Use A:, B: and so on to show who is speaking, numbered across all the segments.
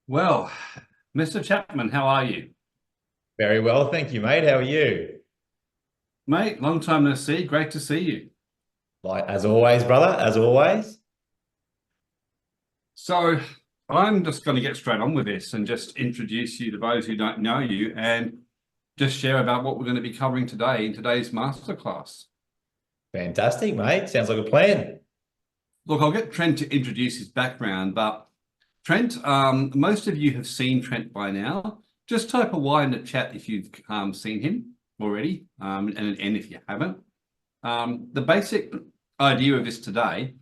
A: Well, Mr. Chapman, how are you?
B: Very well, thank you, mate. How are you?
A: Mate, long time no see. Great to see you.
B: Like as always, brother, as always.
A: So I'm just going to get straight on with this and just introduce you to those who don't know you and just share about what we're going to be covering today in today's masterclass.
B: Fantastic, mate. Sounds like a plan.
A: Look, I'll get Trent to introduce his background, but Trent, most of you have seen Trent by now. Just type a Y in the chat if you've seen him already, and an N if you haven't. The basic idea of this today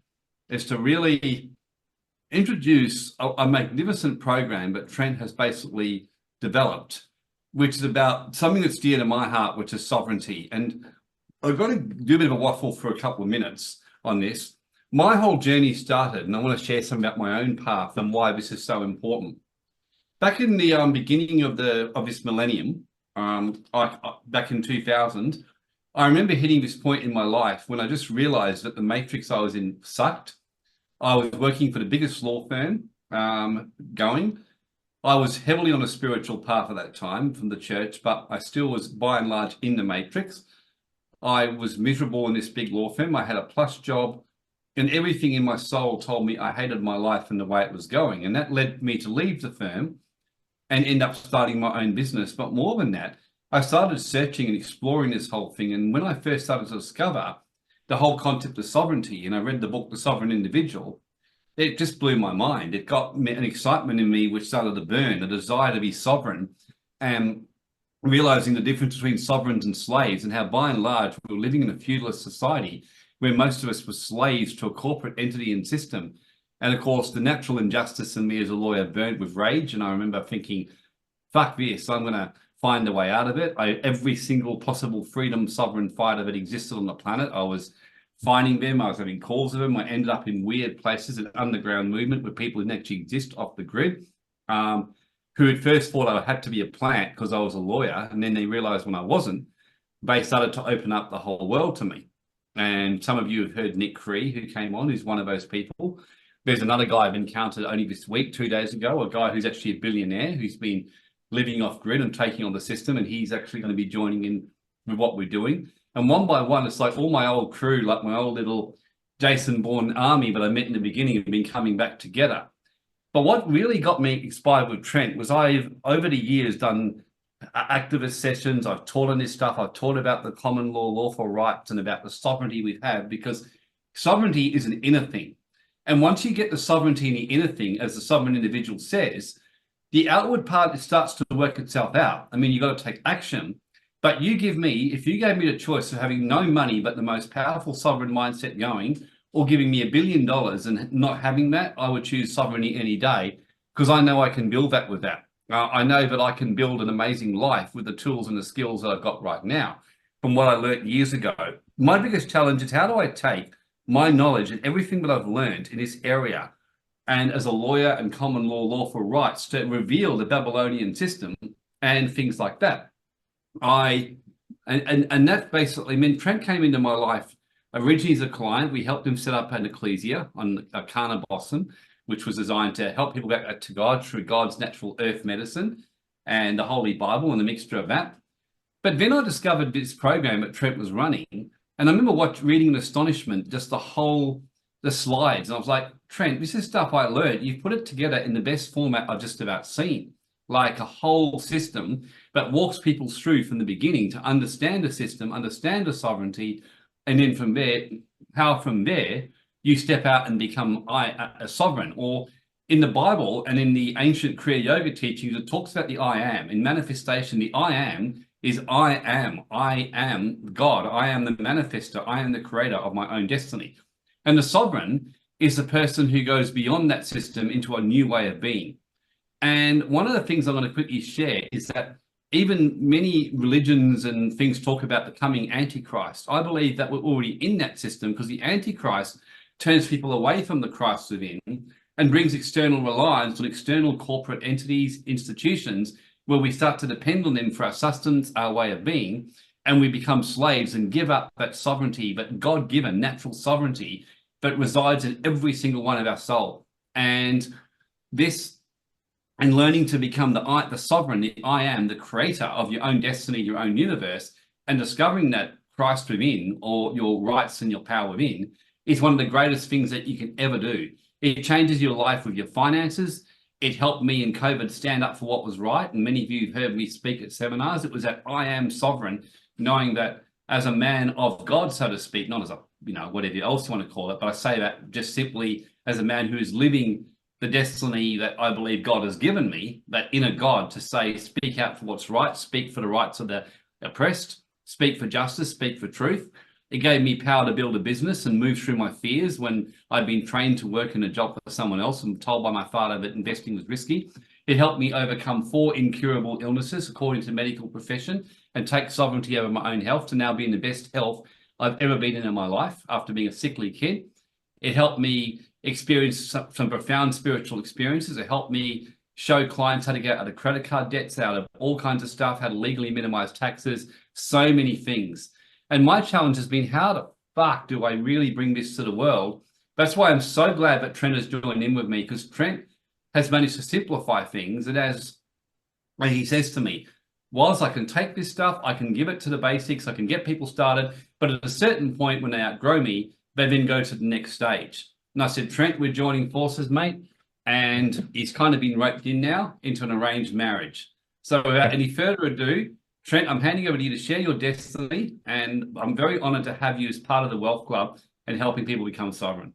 A: is to really introduce a magnificent program that Trent has basically developed, which is about something that's dear to my heart, which is sovereignty. And I've got to do a bit of a waffle for a couple of minutes on this. My whole journey started, and I want to share some about my own path and why this is so important. Back in the beginning of this millennium, back in 2000, I remember hitting this point in my life when I just realized that the matrix I was in sucked. I was working for the biggest law firm going. I was heavily on a spiritual path at that time from the church, but I still was by and large in the matrix. I was miserable in this big law firm. I had a plush job, and everything in my soul told me I hated my life and the way it was going. And that led me to leave the firm and end up starting my own business. But more than that, I started searching and exploring this whole thing. And when I first started to discover the whole concept of sovereignty, and I read the book, The Sovereign Individual, it just blew my mind. It got an excitement in me which started to burn, a desire to be sovereign, and realizing the difference between sovereigns and slaves, and how by and large we were living in a feudalist society where most of us were slaves to a corporate entity and system. And of course, the natural injustice in me as a lawyer burnt with rage. And I remember thinking, fuck this, I'm going to find a way out of it. Every single possible freedom sovereign fighter that existed on the planet, I was finding them. I was having calls with them. I ended up in weird places, an underground movement where people didn't actually exist off the grid, who at first thought I had to be a plant because I was a lawyer. And then they realized when I wasn't, they started to open up the whole world to me. And some of you have heard Nick Cree, who came on, who's one of those people. There's another guy I've encountered only this week, 2 days ago, a guy who's actually a billionaire who's been living off grid and taking on the system. And he's actually going to be joining in with what we're doing. And one by one, it's like all my old crew, like my old little Jason Bourne army that I met in the beginning have been coming back together. But what really got me inspired with Trent was I've, over the years, done activist sessions. I've taught on this stuff. I've taught about the common law, lawful rights, and about the sovereignty we have, because sovereignty is an inner thing. And once you get the sovereignty in the inner thing, as the sovereign individual says, the outward part, it starts to work itself out. I mean, you've got to take action. But you give me, if you gave me the choice of having no money, but the most powerful sovereign mindset going, or giving me $1 billion and not having that, I would choose sovereignty any day, because I know I can build that with that. I know that I can build an amazing life with the tools and the skills that I've got right now from what I learned years ago. My biggest challenge is how do I take my knowledge and everything that I've learned in this area and as a lawyer and common law, lawful rights to reveal the Babylonian system and things like that. And that basically meant Trent came into my life originally as a client. We helped him set up an ecclesia on Kana Boston, which was designed to help people back to God through God's natural earth medicine and the Holy Bible and the mixture of that. But then I discovered this program that Trent was running, and I remember reading in astonishment just the slides, and I was like, Trent, this is stuff I learned. You've put it together in the best format I've just about seen, like a whole system that walks people through from the beginning to understand the system, understand the sovereignty, and then from there, how from there you step out and become a sovereign. Or in the Bible and in the ancient Kriya Yoga teachings, it talks about the I am. In manifestation, the I am is I am. I am God. I am the manifester. I am the creator of my own destiny. And the sovereign is the person who goes beyond that system into a new way of being. And one of the things I'm going to quickly share is that even many religions and things talk about the coming Antichrist. I believe that we're already in that system, because the Antichrist turns people away from the Christ within and brings external reliance on external corporate entities, institutions, where we start to depend on them for our sustenance, our way of being, and we become slaves and give up that sovereignty, but God-given natural sovereignty that resides in every single one of our soul. And this and learning to become the sovereign, the I am, the creator of your own destiny, your own universe, and discovering that Christ within, or your rights and your power within, is one of the greatest things that you can ever do. It changes your life with your finances. It helped me in COVID stand up for what was right. And many of you have heard me speak at seminars. It was that I am sovereign, knowing that as a man of God, so to speak, not as a, whatever else you want to call it, but I say that just simply as a man who is living the destiny that I believe God has given me, that inner God, to say, speak out for what's right, speak for the rights of the oppressed, speak for justice, speak for truth. It gave me power to build a business and move through my fears when I'd been trained to work in a job for someone else and told by my father that investing was risky. It helped me overcome 4 incurable illnesses, according to the medical profession, and take sovereignty over my own health to now be in the best health I've ever been in my life after being a sickly kid. It helped me experience some profound spiritual experiences. It helped me show clients how to get out of credit card debts, out of all kinds of stuff, how to legally minimize taxes, so many things. And my challenge has been, how the fuck do I really bring this to the world? That's why I'm so glad that Trent has joined in with me, because Trent has managed to simplify things. And as he says to me, whilst I can take this stuff, I can give it to the basics, I can get people started, but at a certain point when they outgrow me, they then go to the next stage. And I said, Trent, we're joining forces, mate. And he's kind of been roped in now into an arranged marriage. So without any further ado, Trent, I'm handing over to you to share your destiny, and I'm very honored to have you as part of the Wealth Club and helping people become sovereign.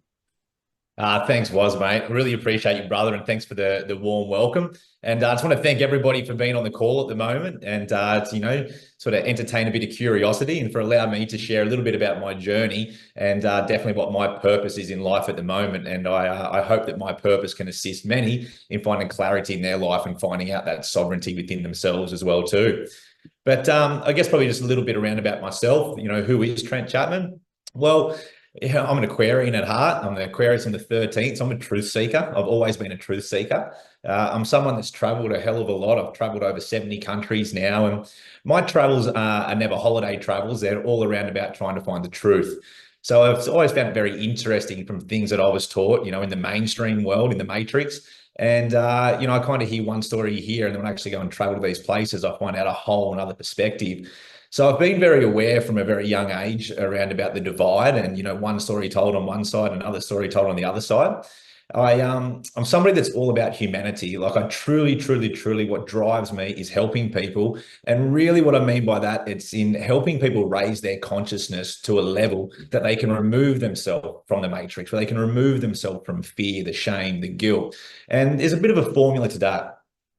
B: Thanks, Woz, mate. Really appreciate you, brother, and thanks for the warm welcome. And I just want to thank everybody for being on the call at the moment and to, sort of entertain a bit of curiosity and for allowing me to share a little bit about my journey and definitely what my purpose is in life at the moment. And I hope that my purpose can assist many in finding clarity in their life and finding out that sovereignty within themselves as well too. But I guess probably just a little bit around about myself. Who is Trent Chapman? Well, yeah, I'm an Aquarian at heart. I'm an Aquarius in the 13th. So I'm a truth seeker. I've always been a truth seeker. I'm someone that's traveled a hell of a lot. I've traveled over 70 countries now. And my travels are never holiday travels. They're all around about trying to find the truth. So I've always found it very interesting from things that I was taught, in the mainstream world, in the matrix. And, I kind of hear one story here, and then when I actually go and travel to these places, I find out a whole another perspective. So I've been very aware from a very young age around about the divide and, one story told on one side, another story told on the other side. I'm somebody that's all about humanity. Like I truly, what drives me is helping people. And really what I mean by that, it's in helping people raise their consciousness to a level that they can remove themselves from the matrix, where they can remove themselves from fear, the shame, the guilt. And there's a bit of a formula to that.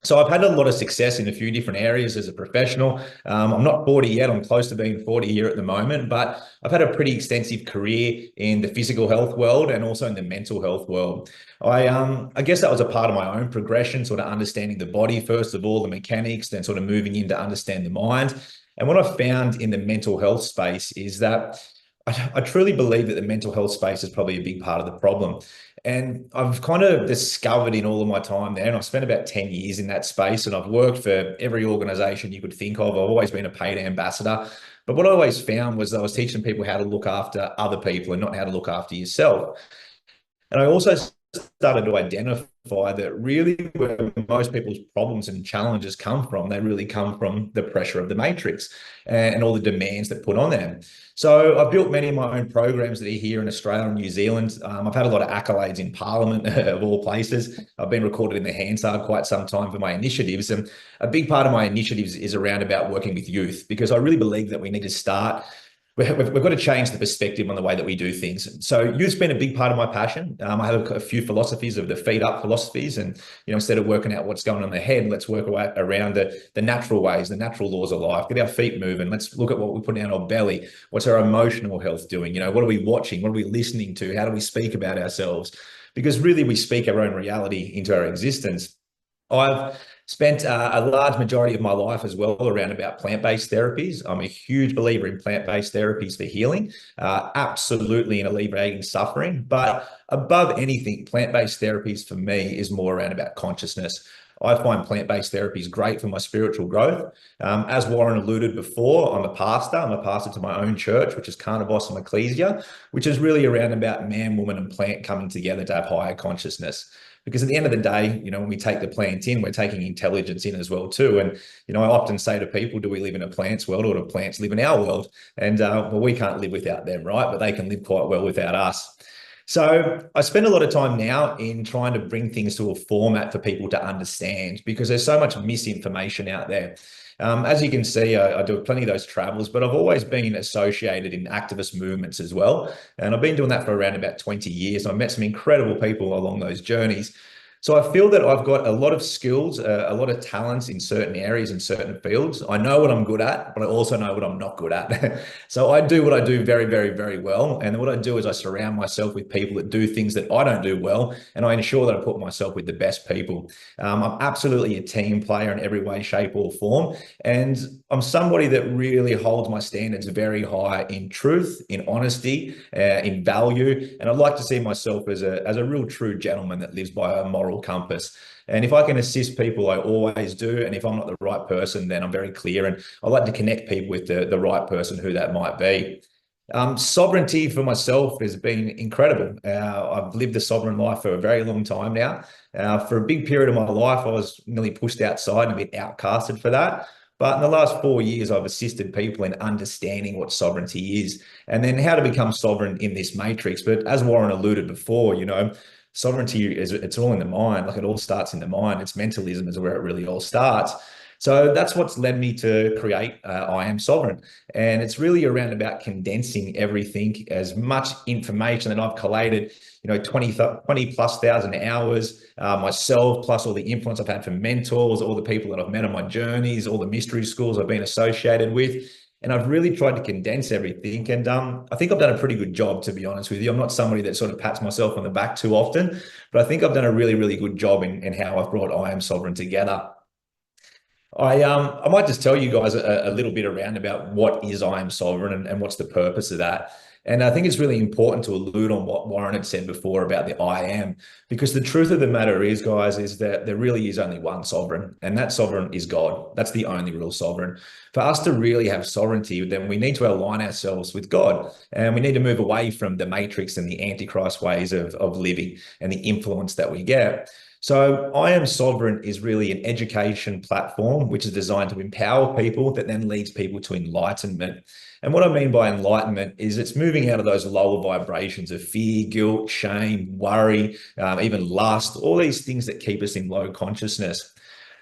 B: So I've had a lot of success in a few different areas as a professional. I'm not 40 yet. I'm close to being 40 here at the moment, but I've had a pretty extensive career in the physical health world and also in the mental health world. I guess that was a part of my own progression, sort of understanding the body, first of all, the mechanics, then sort of moving in to understand the mind. And what I found in the mental health space is that I truly believe that the mental health space is probably a big part of the problem. And I've kind of discovered in all of my time there, and I've spent about 10 years in that space, and I've worked for every organization you could think of. I've always been a paid ambassador. But what I always found was I was teaching people how to look after other people and not how to look after yourself. And I also started to identify that really where most people's problems and challenges come from, they really come from the pressure of the matrix and all the demands that put on them. So I've built many of my own programs that are here in Australia and New Zealand. I've had a lot of accolades in Parliament of all places. I've been recorded in the Hansard quite some time for my initiatives. And a big part of my initiatives is around about working with youth, because I really believe that we need to start we've got to change the perspective on the way that we do things. So youth's been a big part of my passion. I have a few philosophies of the feet up philosophies, and instead of working out what's going on in the head, let's work around the natural ways, the natural laws of life. Get our feet moving. Let's look at what we put down our belly. What's our emotional health doing? What are we watching? What are we listening to? How do we speak about ourselves? Because really, we speak our own reality into our existence. I've spent a large majority of my life as well around about plant-based therapies. I'm a huge believer in plant-based therapies for healing, absolutely in alleviating suffering. But above anything, plant-based therapies for me is more around about consciousness. I find plant-based therapies great for my spiritual growth. As Warren alluded before, I'm a pastor. I'm a pastor to my own church, which is Carnivos Ecclesia, which is really around about man, woman, and plant coming together to have higher consciousness. Because at the end of the day, you know, when we take the plant in, we're taking intelligence in as well too. And, you know, I often say to people, do we live in a plant's world or do plants live in our world? And well, we can't live without them, right? But they can live quite well without us. So I spend a lot of time now in trying to bring things to a format for people to understand, because there's so much misinformation out there. As you can see, I do plenty of those travels, but I've always been associated in activist movements as well. And I've been doing that for around about 20 years. I've met some incredible people along those journeys. So I feel that I've got a lot of skills, a lot of talents in certain areas, in certain fields. I know what I'm good at, but I also know what I'm not good at. So I do what I do very, very, very well. And what I do is I surround myself with people that do things that I don't do well, and I ensure that I put myself with the best people. I'm absolutely a team player in every way, shape, or form. And I'm somebody that really holds my standards very high in truth, in honesty, in value. And I'd like to see myself as a real true gentleman that lives by a moral compass. And if I can assist people, I always do. And if I'm not the right person, then I'm very clear. And I like to connect people with the right person, who that might be. Sovereignty for myself has been incredible. I've lived a sovereign life for a very long time now. For a big period of my life, I was nearly pushed outside and a bit outcasted for that. But in the last 4 years, I've assisted people in understanding what sovereignty is and then how to become sovereign in this matrix. But as Warren alluded before, you know, sovereignty it's all in the mind. Like, it all starts in the mind. It's mentalism is where it really all starts. So that's what's led me to create I Am Sovereign. And it's really around about condensing everything, as much information that I've collated, you know, 20 plus thousand hours, myself, plus all the influence I've had from mentors, all the people that I've met on my journeys, all the mystery schools I've been associated with. And I've really tried to condense everything. And I think I've done a pretty good job, to be honest with you. I'm not somebody that sort of pats myself on the back too often, but I think I've done a really, really good job in how I've brought I Am Sovereign together. I might just tell you guys a little bit around about what is I Am Sovereign and what's the purpose of that. And I think it's really important to allude on what Warren had said before about the I am, because the truth of the matter is, guys, is that there really is only one sovereign, and that sovereign is God. That's the only real sovereign. For us to really have sovereignty, then we need to align ourselves with God, and we need to move away from the matrix and the antichrist ways of living and the influence that we get. So I Am Sovereign is really an education platform which is designed to empower people, that then leads people to enlightenment. And what I mean by enlightenment is it's moving out of those lower vibrations of fear, guilt, shame, worry, even lust, all these things that keep us in low consciousness.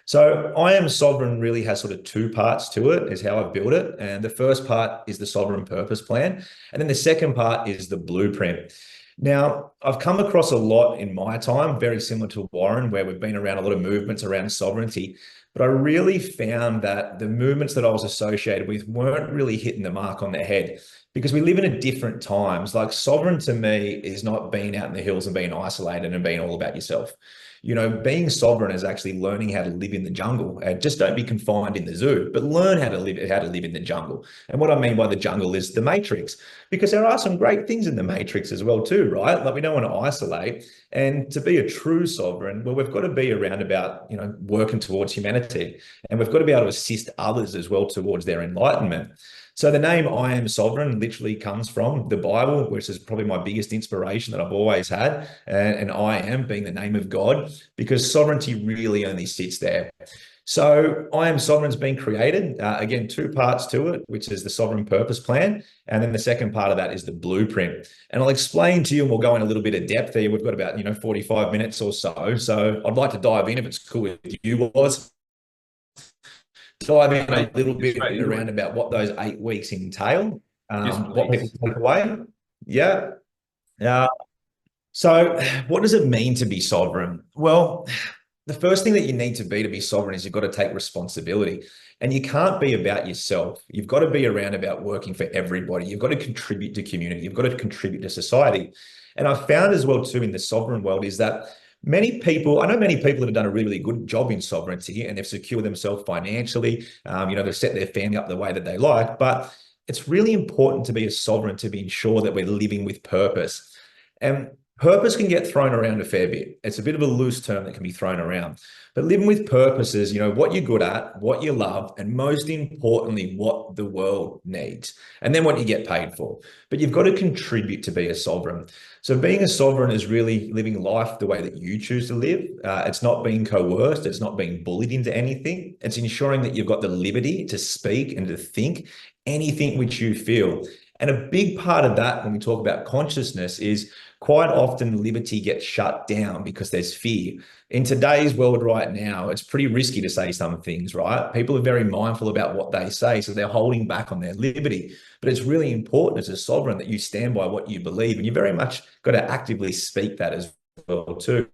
B: So I Am Sovereign really has sort of two parts to it, is how I've built it. And the first part is the sovereign purpose plan. And then the second part is the blueprint. Now, I've come across a lot in my time, very similar to Warren, where we've been around a lot of movements around sovereignty. But I really found that the movements that I was associated with weren't really hitting the mark on the head, because we live in a different times. Like, sovereign to me is not being out in the hills and being isolated and being all about yourself. You know, being sovereign is actually learning how to live in the jungle. Just don't be confined in the zoo, but learn how to live in the jungle. And what I mean by the jungle is the matrix, because there are some great things in the matrix as well too, right? Like, we don't want to isolate. And to be a true sovereign, well, we've got to be around about, you know, working towards humanity, and we've got to be able to assist others as well towards their enlightenment. So the name I Am Sovereign literally comes from the Bible, which is probably my biggest inspiration that I've always had. And I am being the name of God, because sovereignty really only sits there. So I Am Sovereign's been created. Again, two parts to it, which is the sovereign purpose plan. And then the second part of that is the blueprint. And I'll explain to you, and we'll go in a little bit of depth here. We've got about, 45 minutes or so. So I'd like to dive in, if it's cool with you, Woz. Dive in a little bit around about what those 8 weeks entail, what people take away. Yeah. So what does it mean to be sovereign? Well, the first thing that you need to be sovereign is you've got to take responsibility. And you can't be about yourself. You've got to be around about working for everybody. You've got to contribute to community. You've got to contribute to society. And I've found as well too in the sovereign world is that I know many people that have done a really, really good job in sovereignty, and they've secured themselves financially. They've set their family up the way that they like. But it's really important to be a sovereign to be ensure that we're living with purpose. And Purpose can get thrown around a fair bit. It's a bit of a loose term that can be thrown around. But living with purpose is, what you're good at, what you love, and most importantly, what the world needs, and then what you get paid for. But you've got to contribute to be a sovereign. So being a sovereign is really living life the way that you choose to live. It's not being coerced. It's not being bullied into anything. It's ensuring that you've got the liberty to speak and to think anything which you feel. And a big part of that, when we talk about consciousness, is quite often liberty gets shut down because there's fear. In today's world right now, it's pretty risky to say some things, right? People are very mindful about what they say, so they're holding back on their liberty. But it's really important as a sovereign that you stand by what you believe, and you very much got to actively speak that as well too.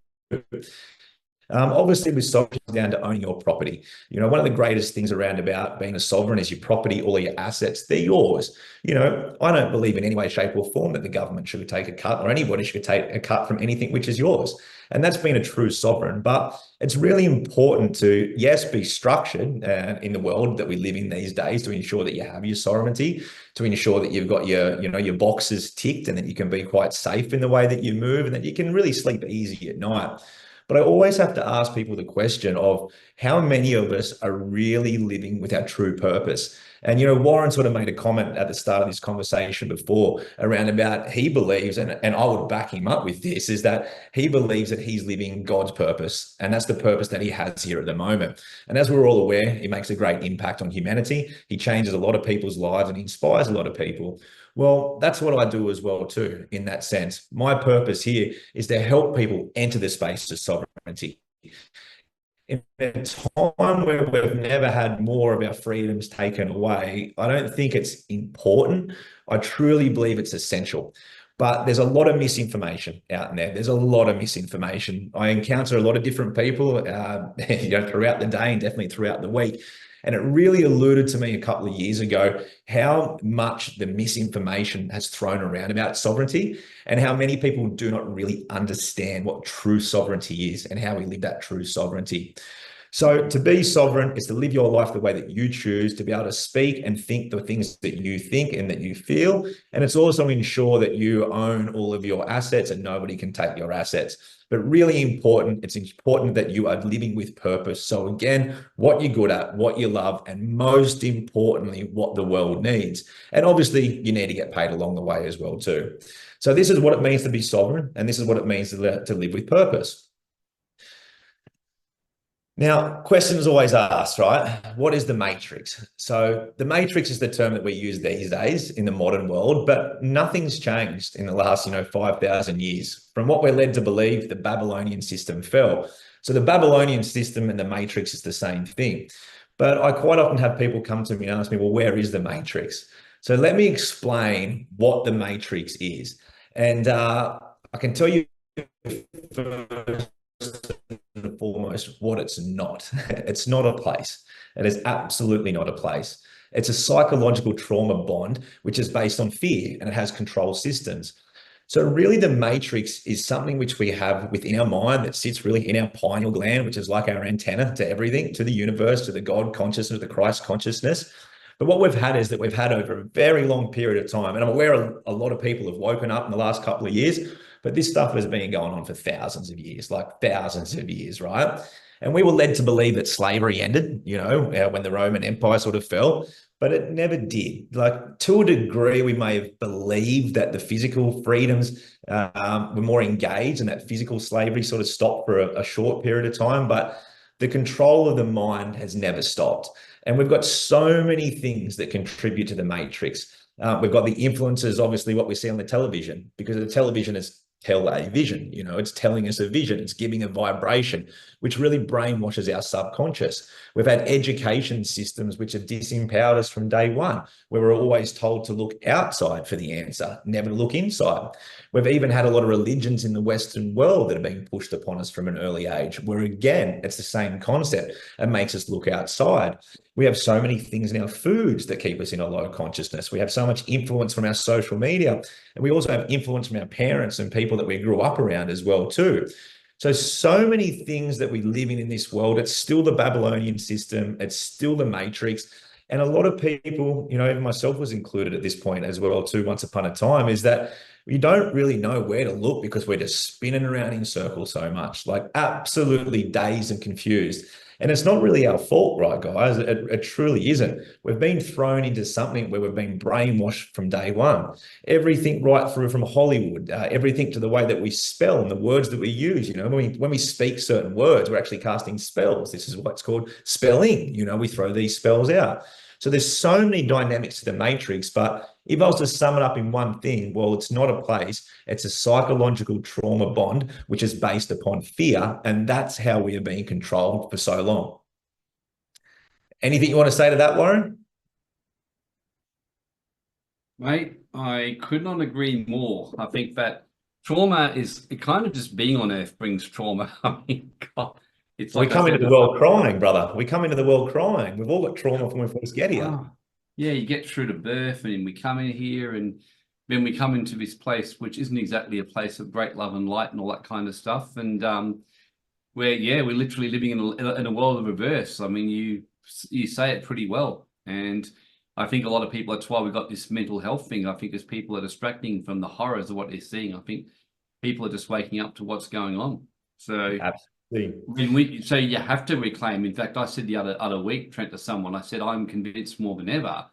B: Obviously, with sovereignty comes down to owning your property. One of the greatest things around about being a sovereign is your property, all your assets, they're yours. I don't believe in any way, shape, or form that the government should take a cut or anybody should take a cut from anything which is yours. And that's been a true sovereign. But it's really important to, yes, be structured in the world that we live in these days to ensure that you have your sovereignty, to ensure that you've got your boxes ticked and that you can be quite safe in the way that you move and that you can really sleep easy at night. But I always have to ask people the question of how many of us are really living with our true purpose. And, Warren sort of made a comment at the start of this conversation before around about he believes, and I would back him up with this, is that he believes that he's living God's purpose. And that's the purpose that he has here at the moment. And as we're all aware, he makes a great impact on humanity. He changes a lot of people's lives and inspires a lot of people. Well, that's what I do as well too, in that sense. My purpose here is to help people enter the space of sovereignty. In a time where we've never had more of our freedoms taken away, I don't think it's important. I truly believe it's essential. But there's a lot of misinformation out there. There's a lot of misinformation. I encounter a lot of different people throughout the day and definitely throughout the week. And it really alluded to me a couple of years ago how much the misinformation has thrown around about sovereignty and how many people do not really understand what true sovereignty is and how we live that true sovereignty. So to be sovereign is to live your life the way that you choose, to be able to speak and think the things that you think and that you feel. And it's also ensure that you own all of your assets and nobody can take your assets. But really important, it's important that you are living with purpose. So again, what you're good at, what you love, and most importantly, what the world needs. And obviously you need to get paid along the way as well too. So this is what it means to be sovereign, and this is what it means to live with purpose. Now, questions always asked, right? What is the matrix? So the matrix is the term that we use these days in the modern world, but nothing's changed in the last, 5,000 years. From what we're led to believe, the Babylonian system fell. So the Babylonian system and the matrix is the same thing. But I quite often have people come to me and ask me, well, where is the matrix? So let me explain what the matrix is. And I can tell you first and foremost what it's not. It's not a place. It is absolutely not a place. It's a psychological trauma bond, which is based on fear, and it has control systems. So really the matrix is something which we have within our mind that sits really in our pineal gland, which is like our antenna to everything, to the universe, to the God consciousness, the Christ consciousness. But what we've had is that we've had over a very long period of time, and I'm aware a lot of people have woken up in the last couple of years, but this stuff has been going on for thousands of years, right? And we were led to believe that slavery ended, when the Roman Empire sort of fell, but it never did. Like, to a degree, we may have believed that the physical freedoms were more engaged and that physical slavery sort of stopped for a short period of time, but the control of the mind has never stopped. And we've got so many things that contribute to the matrix. We've got the influences, obviously, what we see on the television, because the television is television, it's telling us a vision, it's giving a vibration, which really brainwashes our subconscious. We've had education systems which have disempowered us from day one, where we're always told to look outside for the answer, never to look inside. We've even had a lot of religions in the Western world that are being pushed upon us from an early age, where again, it's the same concept and makes us look outside. We have so many things in our foods that keep us in a low consciousness. We have so much influence from our social media, and we also have influence from our parents and people that we grew up around as well too. So many things that we live in this world. It's still the Babylonian system. It's still the matrix. And a lot of people, even myself was included at this point as well too, once upon a time, is that we don't really know where to look because we're just spinning around in circles so much, like absolutely dazed and confused. And it's not really our fault, right, guys? It truly isn't. We've been thrown into something where we've been brainwashed from day one. Everything right through from Hollywood, everything to the way that we spell and the words that we use. When we speak certain words, we're actually casting spells. This is what's called spelling. We throw these spells out. So there's so many dynamics to the matrix, but if I was to sum it up in one thing, well, it's not a place, it's a psychological trauma bond, which is based upon fear. And that's how we are being controlled for so long. Anything you want to say to that, Warren?
A: Mate, I could not agree more. I think that trauma is kind of just being on Earth brings trauma. I mean, God, it's
B: We
A: like I
B: come into
A: said,
B: the world crying, brother. We come into the world crying. We've all got trauma from when we first get here.
A: oh, yeah, you get through to birth and we come in here and then we come into this place, which isn't exactly a place of great love and light and all that kind of stuff. And we're literally living in a world of reverse. I mean, you say it pretty well. And I think a lot of people, that's why we've got this mental health thing. I think as people are distracting from the horrors of what they're seeing, I think people are just waking up to what's going on. So
B: Absolutely.
A: so you have to reclaim. In fact, I said the other week, Trent, to someone, I said, I'm convinced more than ever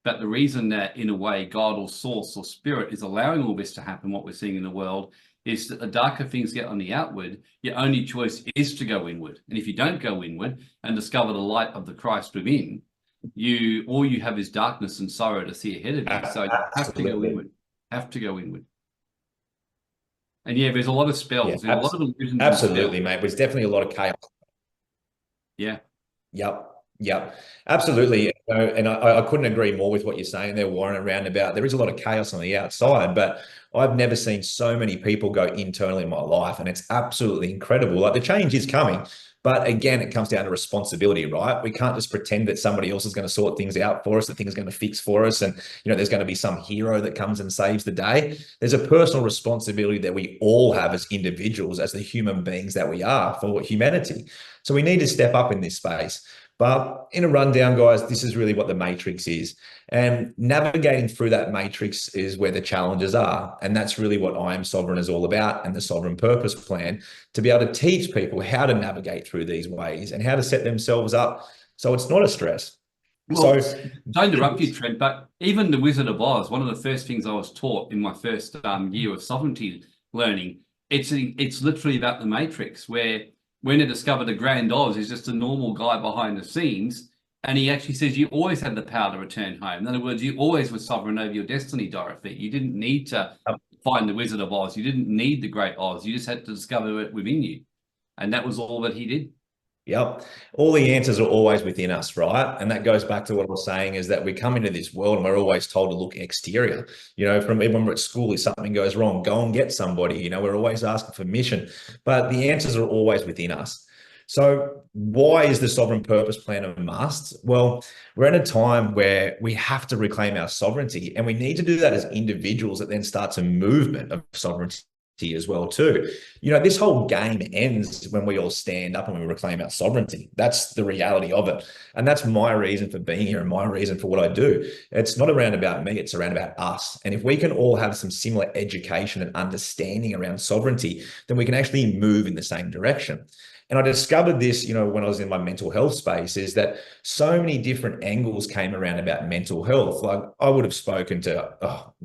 A: that the reason that in a way God or source or spirit is allowing all this to happen, what we're seeing in the world, is that the darker things get on the outward, your only choice is to go inward. And if you don't go inward and discover the light of the Christ within, all you have is darkness and sorrow to see ahead of you. So you have to go inward. Have to go inward. And yeah, there's a lot of spells.
B: Yeah,
A: A lot of illusions and
B: absolutely,
A: spells.
B: mate. There's definitely a lot of chaos.
A: Yeah.
B: Yep. Yep. Absolutely. And I couldn't agree more with what you're saying there, Warren, around about there is a lot of chaos on the outside, but I've never seen so many people go internally in my life. And it's absolutely incredible. Like the change is coming. But again, it comes down to responsibility, right? We can't just pretend that somebody else is going to sort things out for us, that things are going to fix for us. And, there's going to be some hero that comes and saves the day. There's a personal responsibility that we all have as individuals, as the human beings that we are for humanity. So we need to step up in this space. But in a rundown, guys, this is really what the matrix is. And navigating through that matrix is where the challenges are. And that's really what IAM Sovereign is all about, and the Sovereign Purpose Plan, to be able to teach people how to navigate through these ways and how to set themselves up so it's not a stress.
A: Well, don't interrupt you, Trent, but even the Wizard of Oz, one of the first things I was taught in my first year of sovereignty learning, it's literally about the matrix, where when they discovered the Grand Oz is just a normal guy behind the scenes, and he actually says you always had the power to return home. In other words, you always were sovereign over your destiny, Dorothy. You didn't need to find the Wizard of Oz. You didn't need the Great Oz. You just had to discover it within you. And that was all that he did.
B: Yep. All the answers are always within us, right? And that goes back to what I was saying, is that we come into this world and we're always told to look exterior. From even when we're at school, if something goes wrong, go and get somebody. We're always asking for permission, but the answers are always within us. So why is the Sovereign Purpose Plan a must? Well, we're at a time where we have to reclaim our sovereignty, and we need to do that as individuals that then starts a movement of sovereignty as well too. This whole game ends when we all stand up and we reclaim our sovereignty. That's the reality of it. And that's my reason for being here and my reason for what I do. It's not around about me, it's around about us. And if we can all have some similar education and understanding around sovereignty, then we can actually move in the same direction. And I discovered this, when I was in my mental health space, is that so many different angles came around about mental health. Like I would have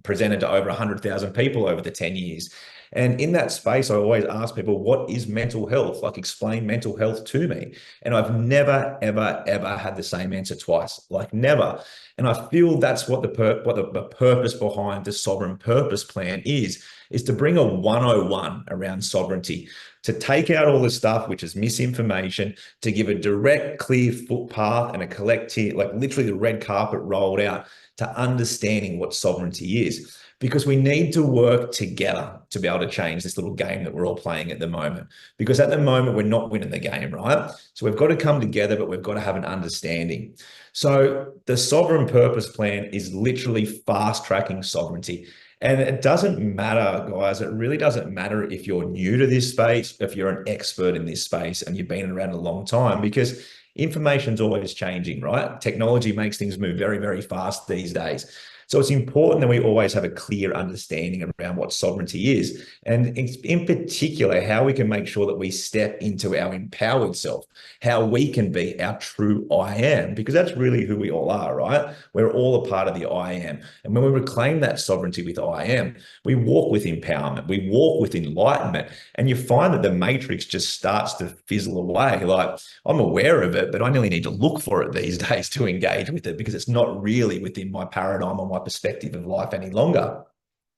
B: presented to over 100,000 people over the 10 years. And in that space, I always ask people, what is mental health? Like, explain mental health to me. And I've never, ever, ever had the same answer twice, like never. And I feel that's what the purpose behind the Sovereign Purpose Plan is to bring a 101 around sovereignty, to take out all the stuff which is misinformation, to give a direct, clear footpath and a collective, like literally the red carpet rolled out to understanding what sovereignty is. Because we need to work together to be able to change this little game that we're all playing at the moment. Because at the moment, we're not winning the game, right? So we've got to come together, but we've got to have an understanding. So the Sovereign Purpose Plan is literally fast tracking sovereignty. And it doesn't matter, guys, it really doesn't matter if you're new to this space, if you're an expert in this space and you've been around a long time, because Information's always changing, right? Technology makes things move very, very fast these days. So it's important that we always have a clear understanding around what sovereignty is, and in particular, how we can make sure that we step into our empowered self, how we can be our true I am, because that's really who we all are, right? We're all a part of the I am. And when we reclaim that sovereignty with I am, we walk with empowerment, we walk with enlightenment, and you find that the matrix just starts to fizzle away. Like, I'm aware of it, but I nearly need to look for it these days to engage with it because it's not really within my paradigm or my perspective of life any longer.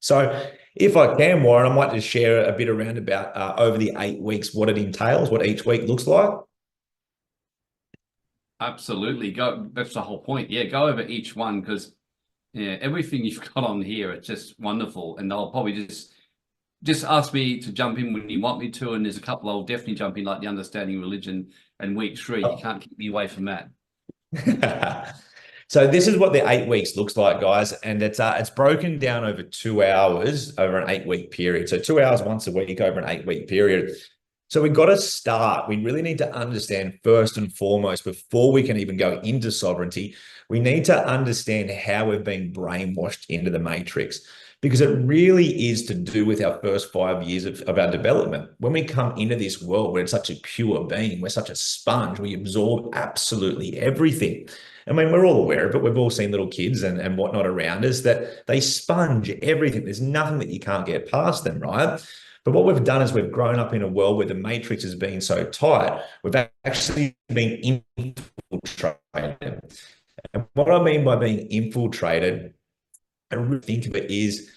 B: So if I can, Warren, I might just share a bit around about over the 8 weeks, what it entails, what each week looks like.
A: Absolutely. That's the whole point. Yeah, go over each one, because everything you've got on here, it's just wonderful. And I'll probably just ask me to jump in when you want me to. And there's a couple I'll definitely jump in, like the understanding religion and week 3. You can't keep me away from that.
B: So this is what the 8 weeks looks like, guys, and it's broken down over 2 hours over an 8-week period. So 2 hours once a week over an 8-week period. So we've got to start. We really need to understand first and foremost, before we can even go into sovereignty, we need to understand how we've been brainwashed into the matrix, because it really is to do with our first 5 years of our development. When we come into this world, we're such a pure being, we're such a sponge, we absorb absolutely everything. I mean, we're all aware of it. We've all seen little kids and whatnot around us that they sponge everything. There's nothing that you can't get past them, right? But what we've done is we've grown up in a world where the matrix has been so tight, we've actually been infiltrated. And what I mean by being infiltrated, I really think of it is,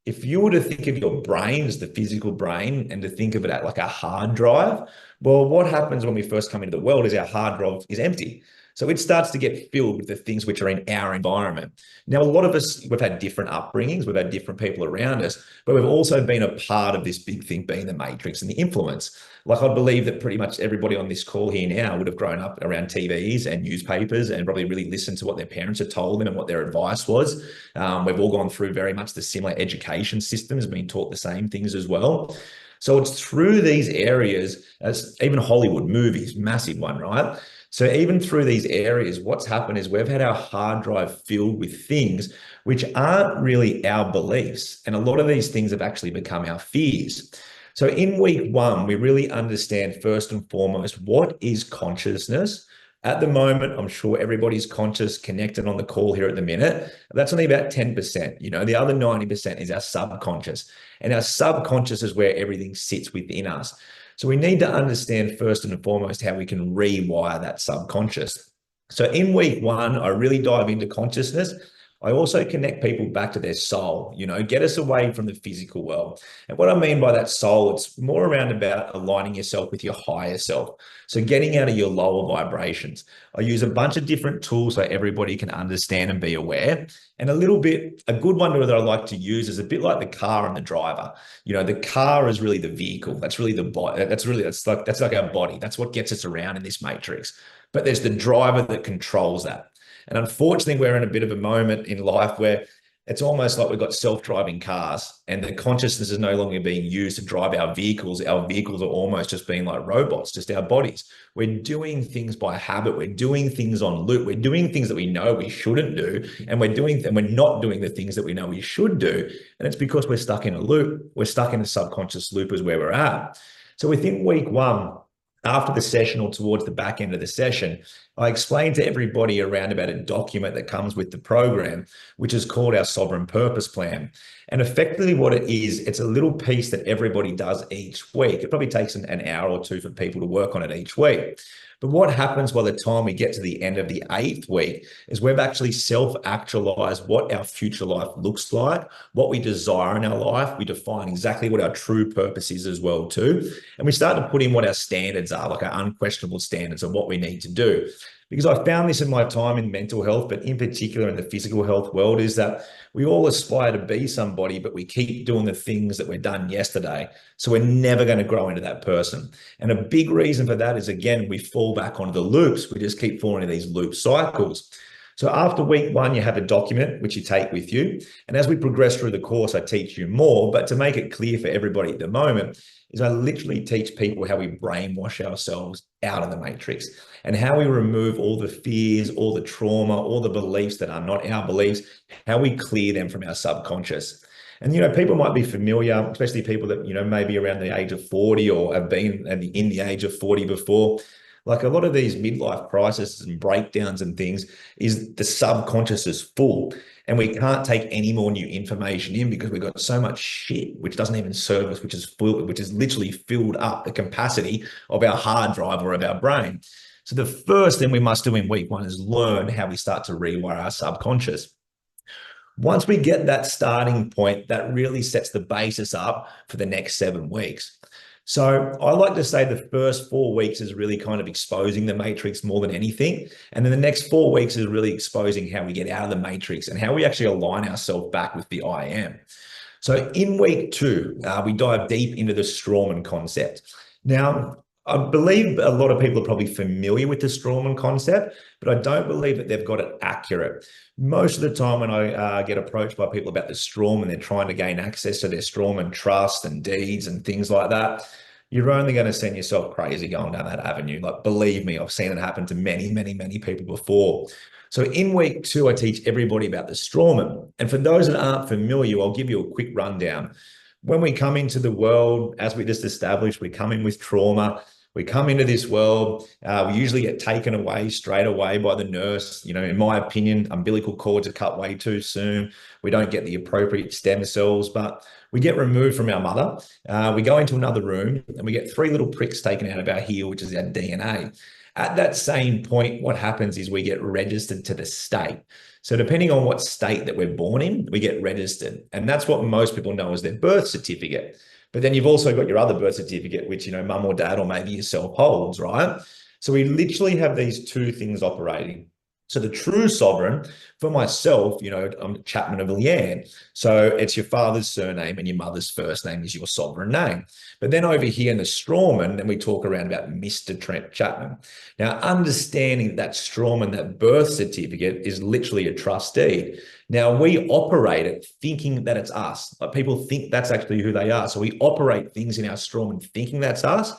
B: if you were to think of your brain as the physical brain and to think of it at like a hard drive, well, what happens when we first come into the world is our hard drive is empty. So it starts to get filled with the things which are in our environment. Now, a lot of us, we've had different upbringings, we've had different people around us, but we've also been a part of this big thing being the matrix and the influence. Like, I believe that pretty much everybody on this call here now would have grown up around TVs and newspapers and probably really listened to what their parents had told them and what their advice was. We've all gone through very much the similar education systems, being taught the same things as well. So it's through these areas, as even Hollywood movies, massive one, right? So even through these areas, what's happened is we've had our hard drive filled with things which aren't really our beliefs. And a lot of these things have actually become our fears. So in week 1, we really understand first and foremost, what is consciousness? At the moment, I'm sure everybody's conscious, connected on the call here at the minute. That's only about 10%. You know, the other 90% is our subconscious. And our subconscious is where everything sits within us. So we need to understand first and foremost how we can rewire that subconscious. So in week 1, I really dive into consciousness. I also connect people back to their soul, you know, get us away from the physical world. And what I mean by that soul, it's more around about aligning yourself with your higher self. So getting out of your lower vibrations. I use a bunch of different tools so everybody can understand and be aware. And a good one that I like to use is a bit like the car and the driver. You know, the car is really the vehicle. That's really the body. That's like our body. That's what gets us around in this matrix. But there's the driver that controls that. And unfortunately, we're in a bit of a moment in life where it's almost like we've got self-driving cars and the consciousness is no longer being used to drive our vehicles. Our vehicles are almost just being like robots, just our bodies. We're doing things by habit. We're doing things on loop. We're doing things that we know we shouldn't do. And we're not doing the things that we know we should do. And it's because we're stuck in a loop. We're stuck in a subconscious loop is where we're at. So within week 1, after the session or towards the back end of the session, I explained to everybody around about a document that comes with the program, which is called our Sovereign Purpose Plan. And effectively what it is, it's a little piece that everybody does each week. It probably takes an hour or 2 for people to work on it each week. But what happens by the time we get to the end of the 8th week is we've actually self-actualized what our future life looks like, what we desire in our life. We define exactly what our true purpose is as well too. And we start to put in what our standards are, like our unquestionable standards of what we need to do. Because I found this in my time in mental health, but in particular in the physical health world, is that we all aspire to be somebody, but we keep doing the things that were done yesterday. So we're never going to grow into that person. And a big reason for that is, again, we fall back onto the loops. We just keep falling into these loop cycles. So after week 1, you have a document which you take with you. And as we progress through the course, I teach you more. But to make it clear for everybody at the moment, is I literally teach people how we brainwash ourselves out of the matrix and how we remove all the fears, all the trauma, all the beliefs that are not our beliefs, how we clear them from our subconscious. And, people might be familiar, especially people that, maybe around the age of 40 or have been in the age of 40 before. Like a lot of these midlife crises and breakdowns and things is the subconscious is full and we can't take any more new information in because we've got so much shit which doesn't even serve us, which is literally filled up the capacity of our hard drive or of our brain. So the first thing we must do in week 1 is learn how we start to rewire our subconscious. Once we get that starting point, that really sets the basis up for the next 7 weeks. So I like to say the first 4 weeks is really kind of exposing the matrix more than anything. And then the next 4 weeks is really exposing how we get out of the matrix and how we actually align ourselves back with the IAM. So in week 2, we dive deep into the strawman concept. Now, I believe a lot of people are probably familiar with the strawman concept, but I don't believe that they've got it accurate. Most of the time when I get approached by people about the strawman, they're trying to gain access to their strawman trust and deeds and things like that. You're only going to send yourself crazy going down that avenue. Like, believe me, I've seen it happen to many, many, many people before. So in week 2, I teach everybody about the strawman. And for those that aren't familiar, I'll give you a quick rundown. When we come into the world, as we just established, we come in with trauma. We come into this world, we usually get taken away straight away by the nurse. In my opinion, umbilical cords are cut way too soon. We don't get the appropriate stem cells, but we get removed from our mother. We go into another room and we get 3 little pricks taken out of our heel, which is our DNA. At that same point, what happens is we get registered to the state. So depending on what state that we're born in, we get registered. And that's what most people know as their birth certificate. But then you've also got your other birth certificate, which, mum or dad or maybe yourself holds, right? So we literally have these 2 things operating. So the true sovereign, for myself, I'm Chapman of Leanne. So it's your father's surname and your mother's first name is your sovereign name. But then over here in the strawman, then we talk around about Mr. Trent Chapman. Now, understanding that strawman, that birth certificate is literally a trustee. Now, we operate it thinking that it's us. Like, people think that's actually who they are. So we operate things in our strawman thinking that's us.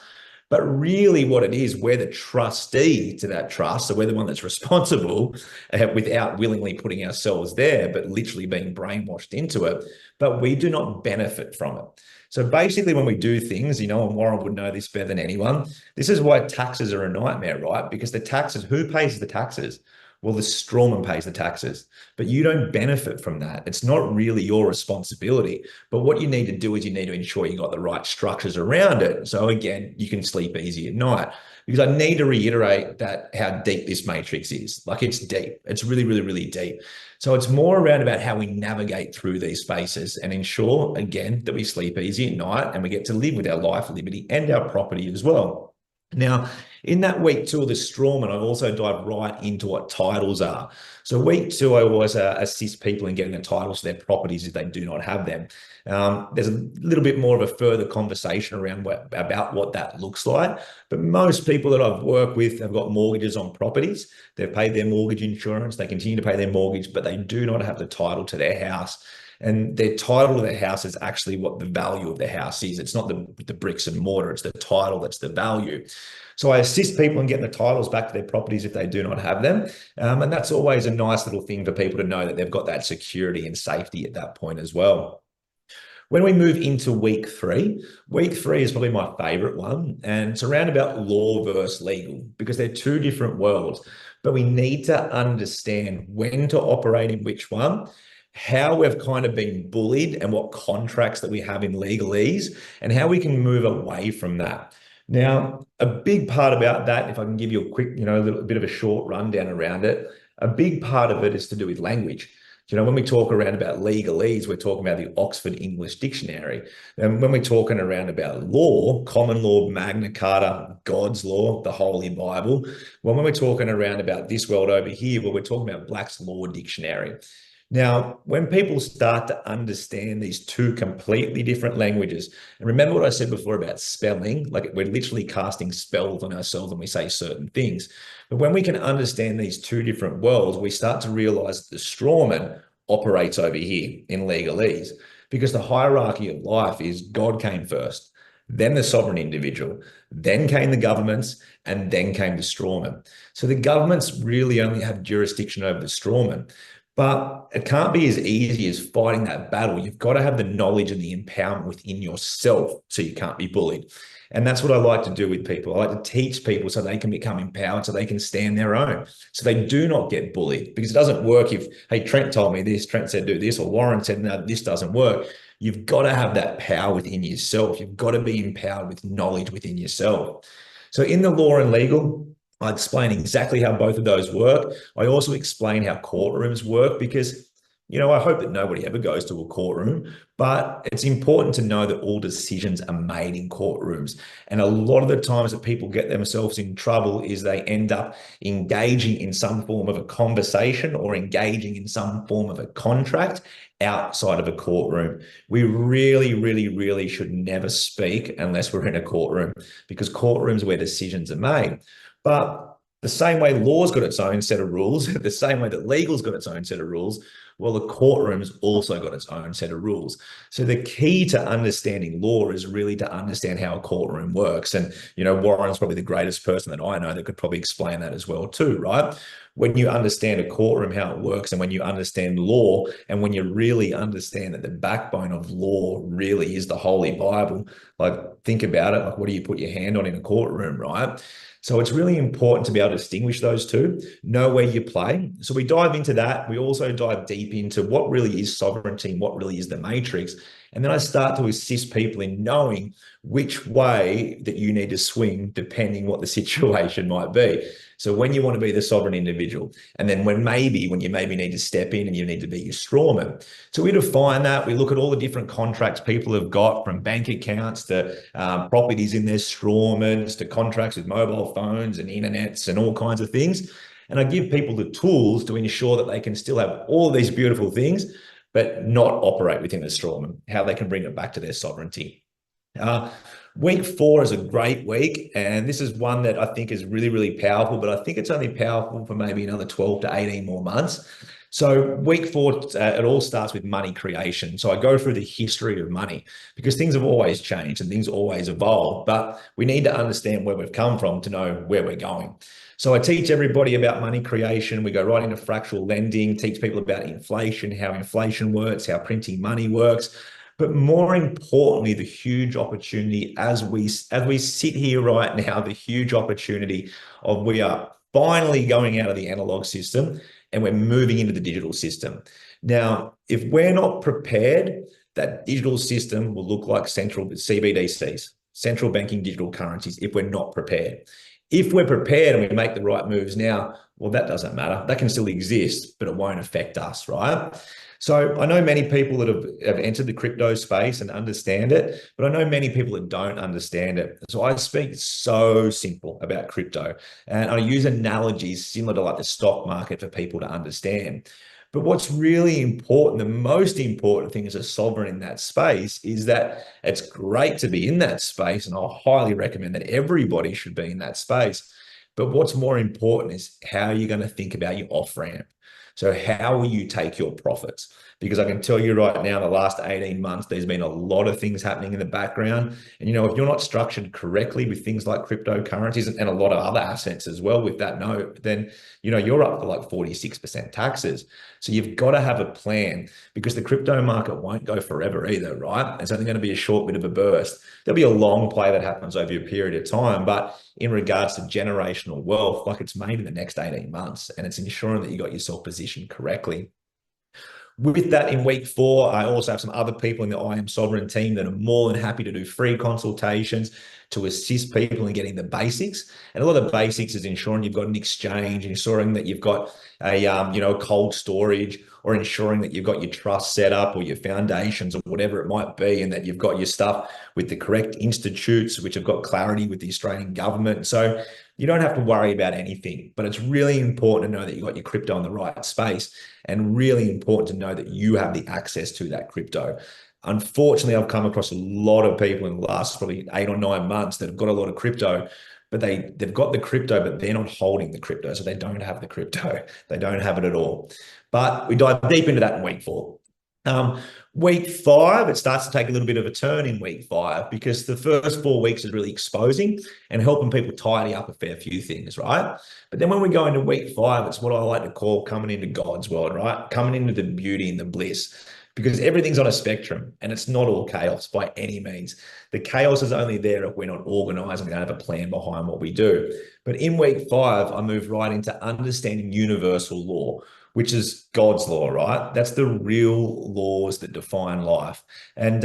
B: But really what it is, we're the trustee to that trust. So we're the one that's responsible without willingly putting ourselves there, but literally being brainwashed into it. But we do not benefit from it. So basically when we do things, and Warren would know this better than anyone, this is why taxes are a nightmare, right? Because the taxes, who pays the taxes? Well, the strawman pays the taxes, but you don't benefit from that. It's not really your responsibility. But what you need to do is you need to ensure you got the right structures around it. So again, you can sleep easy at night. Because I need to reiterate that how deep this matrix is. Like, it's deep. It's really, really, really deep. So it's more around about how we navigate through these spaces and ensure, again, that we sleep easy at night and we get to live with our life, liberty, and our property as well. Now, in that week 2 of the strawman, I've also dived right into what titles are. So week 2, I always assist people in getting the titles to their properties if they do not have them. There's a little bit more of a further conversation around about what that looks like. But most people that I've worked with have got mortgages on properties. They've paid their mortgage insurance. They continue to pay their mortgage, but they do not have the title to their house. And their title to their house is actually what the value of the house is. It's not the bricks and mortar, it's the title that's the value. So I assist people in getting the titles back to their properties if they do not have them. And that's always a nice little thing for people to know that they've got that security and safety at that point as well. When we move into week 3 is probably my favorite one. And it's around about law versus legal, because they're 2 different worlds. But we need to understand when to operate in which one, how we've kind of been bullied and what contracts that we have in legalese and how we can move away from that. Now, a big part about that, if I can give you a quick, a little bit of a short rundown around it, a big part of it is to do with language. When we talk around about legalese, we're talking about the Oxford English Dictionary. And when we're talking around about law, common law, Magna Carta, God's law, the Holy Bible. Well, when we're talking around about this world over here, well, we're talking about Black's Law Dictionary. Now, when people start to understand these two completely different languages, and remember what I said before about spelling, like we're literally casting spells on ourselves when we say certain things. But when we can understand these two different worlds, we start to realize that the strawman operates over here in legalese, because the hierarchy of life is God came first, then the sovereign individual, then came the governments, and then came the strawman. So the governments really only have jurisdiction over the strawman. But it can't be as easy as fighting that battle. You've got to have the knowledge and the empowerment within yourself so you can't be bullied. And that's what I like to do with people. I like to teach people so they can become empowered, so they can stand their own, so they do not get bullied. Because it doesn't work if, hey, Trent told me this, Trent said do this, or Warren said, no, this doesn't work. You've got to have that power within yourself. You've got to be empowered with knowledge within yourself. So in the law and legal, I explain exactly how both of those work. I also explain how courtrooms work because, I hope that nobody ever goes to a courtroom, but it's important to know that all decisions are made in courtrooms. And a lot of the times that people get themselves in trouble is they end up engaging in some form of a conversation or engaging in some form of a contract outside of a courtroom. We really, really, really should never speak unless we're in a courtroom, because courtrooms are where decisions are made. But the same way law's got its own set of rules, the same way that legal's got its own set of rules, well, the courtroom's also got its own set of rules. So the key to understanding law is really to understand how a courtroom works. And, Warren's probably the greatest person that I know that could probably explain that as well too, right? When you understand a courtroom, how it works, and when you understand law, and when you really understand that the backbone of law really is the Holy Bible, like think about it, like what do you put your hand on in a courtroom, right? So it's really important to be able to distinguish those two, know where you play. So we dive into that. We also dive deep into what really is sovereignty and what really is the matrix. And then I start to assist people in knowing which way that you need to swing depending what the situation might be. So when you want to be the sovereign individual, and then when you maybe need to step in and you need to be your strawman. So we define that. We look at all the different contracts people have got, from bank accounts to properties in their strawmans to contracts with mobile phones and internets and all kinds of things. And I give people the tools to ensure that they can still have all of these beautiful things, but not operate within the strawman, how they can bring it back to their sovereignty. Week 4 is a great week, and this is one that I think is really, really powerful, but I think it's only powerful for maybe another 12 to 18 more months. So week 4, it all starts with money creation. So I go through the history of money, because things have always changed and things always evolve, but we need to understand where we've come from to know where we're going. So I teach everybody about money creation. We go right into fractional lending, teach people about inflation, how inflation works, how printing money works. But more importantly, the huge opportunity as we sit here right now, the huge opportunity of we are finally going out of the analog system and we're moving into the digital system. Now, if we're not prepared, that digital system will look like central CBDCs, central banking digital currencies, if we're not prepared. If we're prepared and we make the right moves now, well, that doesn't matter. That can still exist, but it won't affect us, right? So I know many people that have entered the crypto space and understand it, but I know many people that don't understand it. So I speak so simple about crypto, and I use analogies similar to like the stock market for people to understand. But what's really important, the most important thing as a sovereign in that space, is that it's great to be in that space, and I'll highly recommend that everybody should be in that space. But what's more important is how you're going to think about your off-ramp. So how will you take your profits? Because I can tell you right now, in the last 18 months, there's been a lot of things happening in the background. And, if you're not structured correctly with things like cryptocurrencies and a lot of other assets as well with that note, then, you're up to like 46% taxes. So you've got to have a plan, because the crypto market won't go forever either, right? It's only going to be a short bit of a burst. There'll be a long play that happens over a period of time, but in regards to generational wealth, like it's made in the next 18 months, and it's ensuring that you got yourself positioned correctly. With that, in week 4, I also have some other people in the IAM Sovereign team that are more than happy to do free consultations to assist people in getting the basics. And a lot of the basics is ensuring you've got an exchange, ensuring that you've got a cold storage, or ensuring that you've got your trust set up or your foundations or whatever it might be, and that you've got your stuff with the correct institutes, which have got clarity with the Australian government. So you don't have to worry about anything, but it's really important to know that you've got your crypto in the right space, and really important to know that you have the access to that crypto. Unfortunately, I've come across a lot of people in the last probably 8 or 9 months that have got a lot of crypto, but they've got the crypto, but they're not holding the crypto. So they don't have the crypto. They don't have it at all. But we dive deep into that in week 4. Week 5, it starts to take a little bit of a turn in week 5, because the first 4 weeks is really exposing and helping people tidy up a fair few things, right? But then when we go into week 5, it's what I like to call coming into God's world, right? Coming into the beauty and the bliss, because everything's on a spectrum and it's not all chaos by any means. The chaos is only there if we're not organized and we don't have a plan behind what we do. But in week 5, I move right into understanding universal law, which is God's law, right? That's the real laws that define life. And,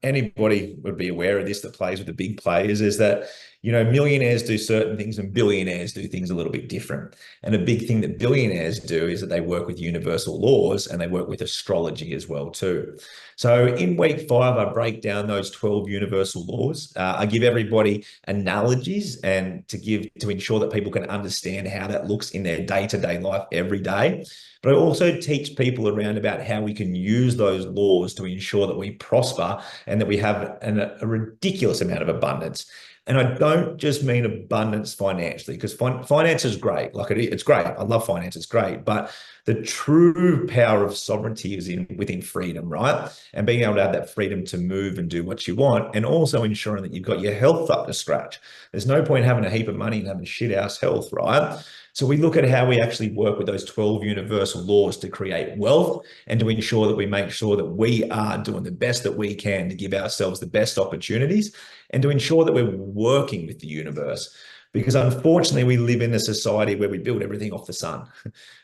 B: anybody would be aware of this that plays with the big players, is that, millionaires do certain things and billionaires do things a little bit different. And a big thing that billionaires do is that they work with universal laws, and they work with astrology as well too. So in week 5, I break down those 12 universal laws. I give everybody analogies and to ensure that people can understand how that looks in their day-to-day life every day. But I also teach people around about how we can use those laws to ensure that we prosper and that we have a ridiculous amount of abundance. And I don't just mean abundance financially, because finance is great. Like it's great. I love finance. It's great. But the true power of sovereignty is within freedom, right? And being able to have that freedom to move and do what you want, and also ensuring that you've got your health up to scratch. There's no point having a heap of money and having shit-ass health, right? So we look at how we actually work with those 12 universal laws to create wealth, and to ensure that we make sure that we are doing the best that we can to give ourselves the best opportunities, and to ensure that we're working with the universe. Because unfortunately, we live in a society where we build everything off the sun,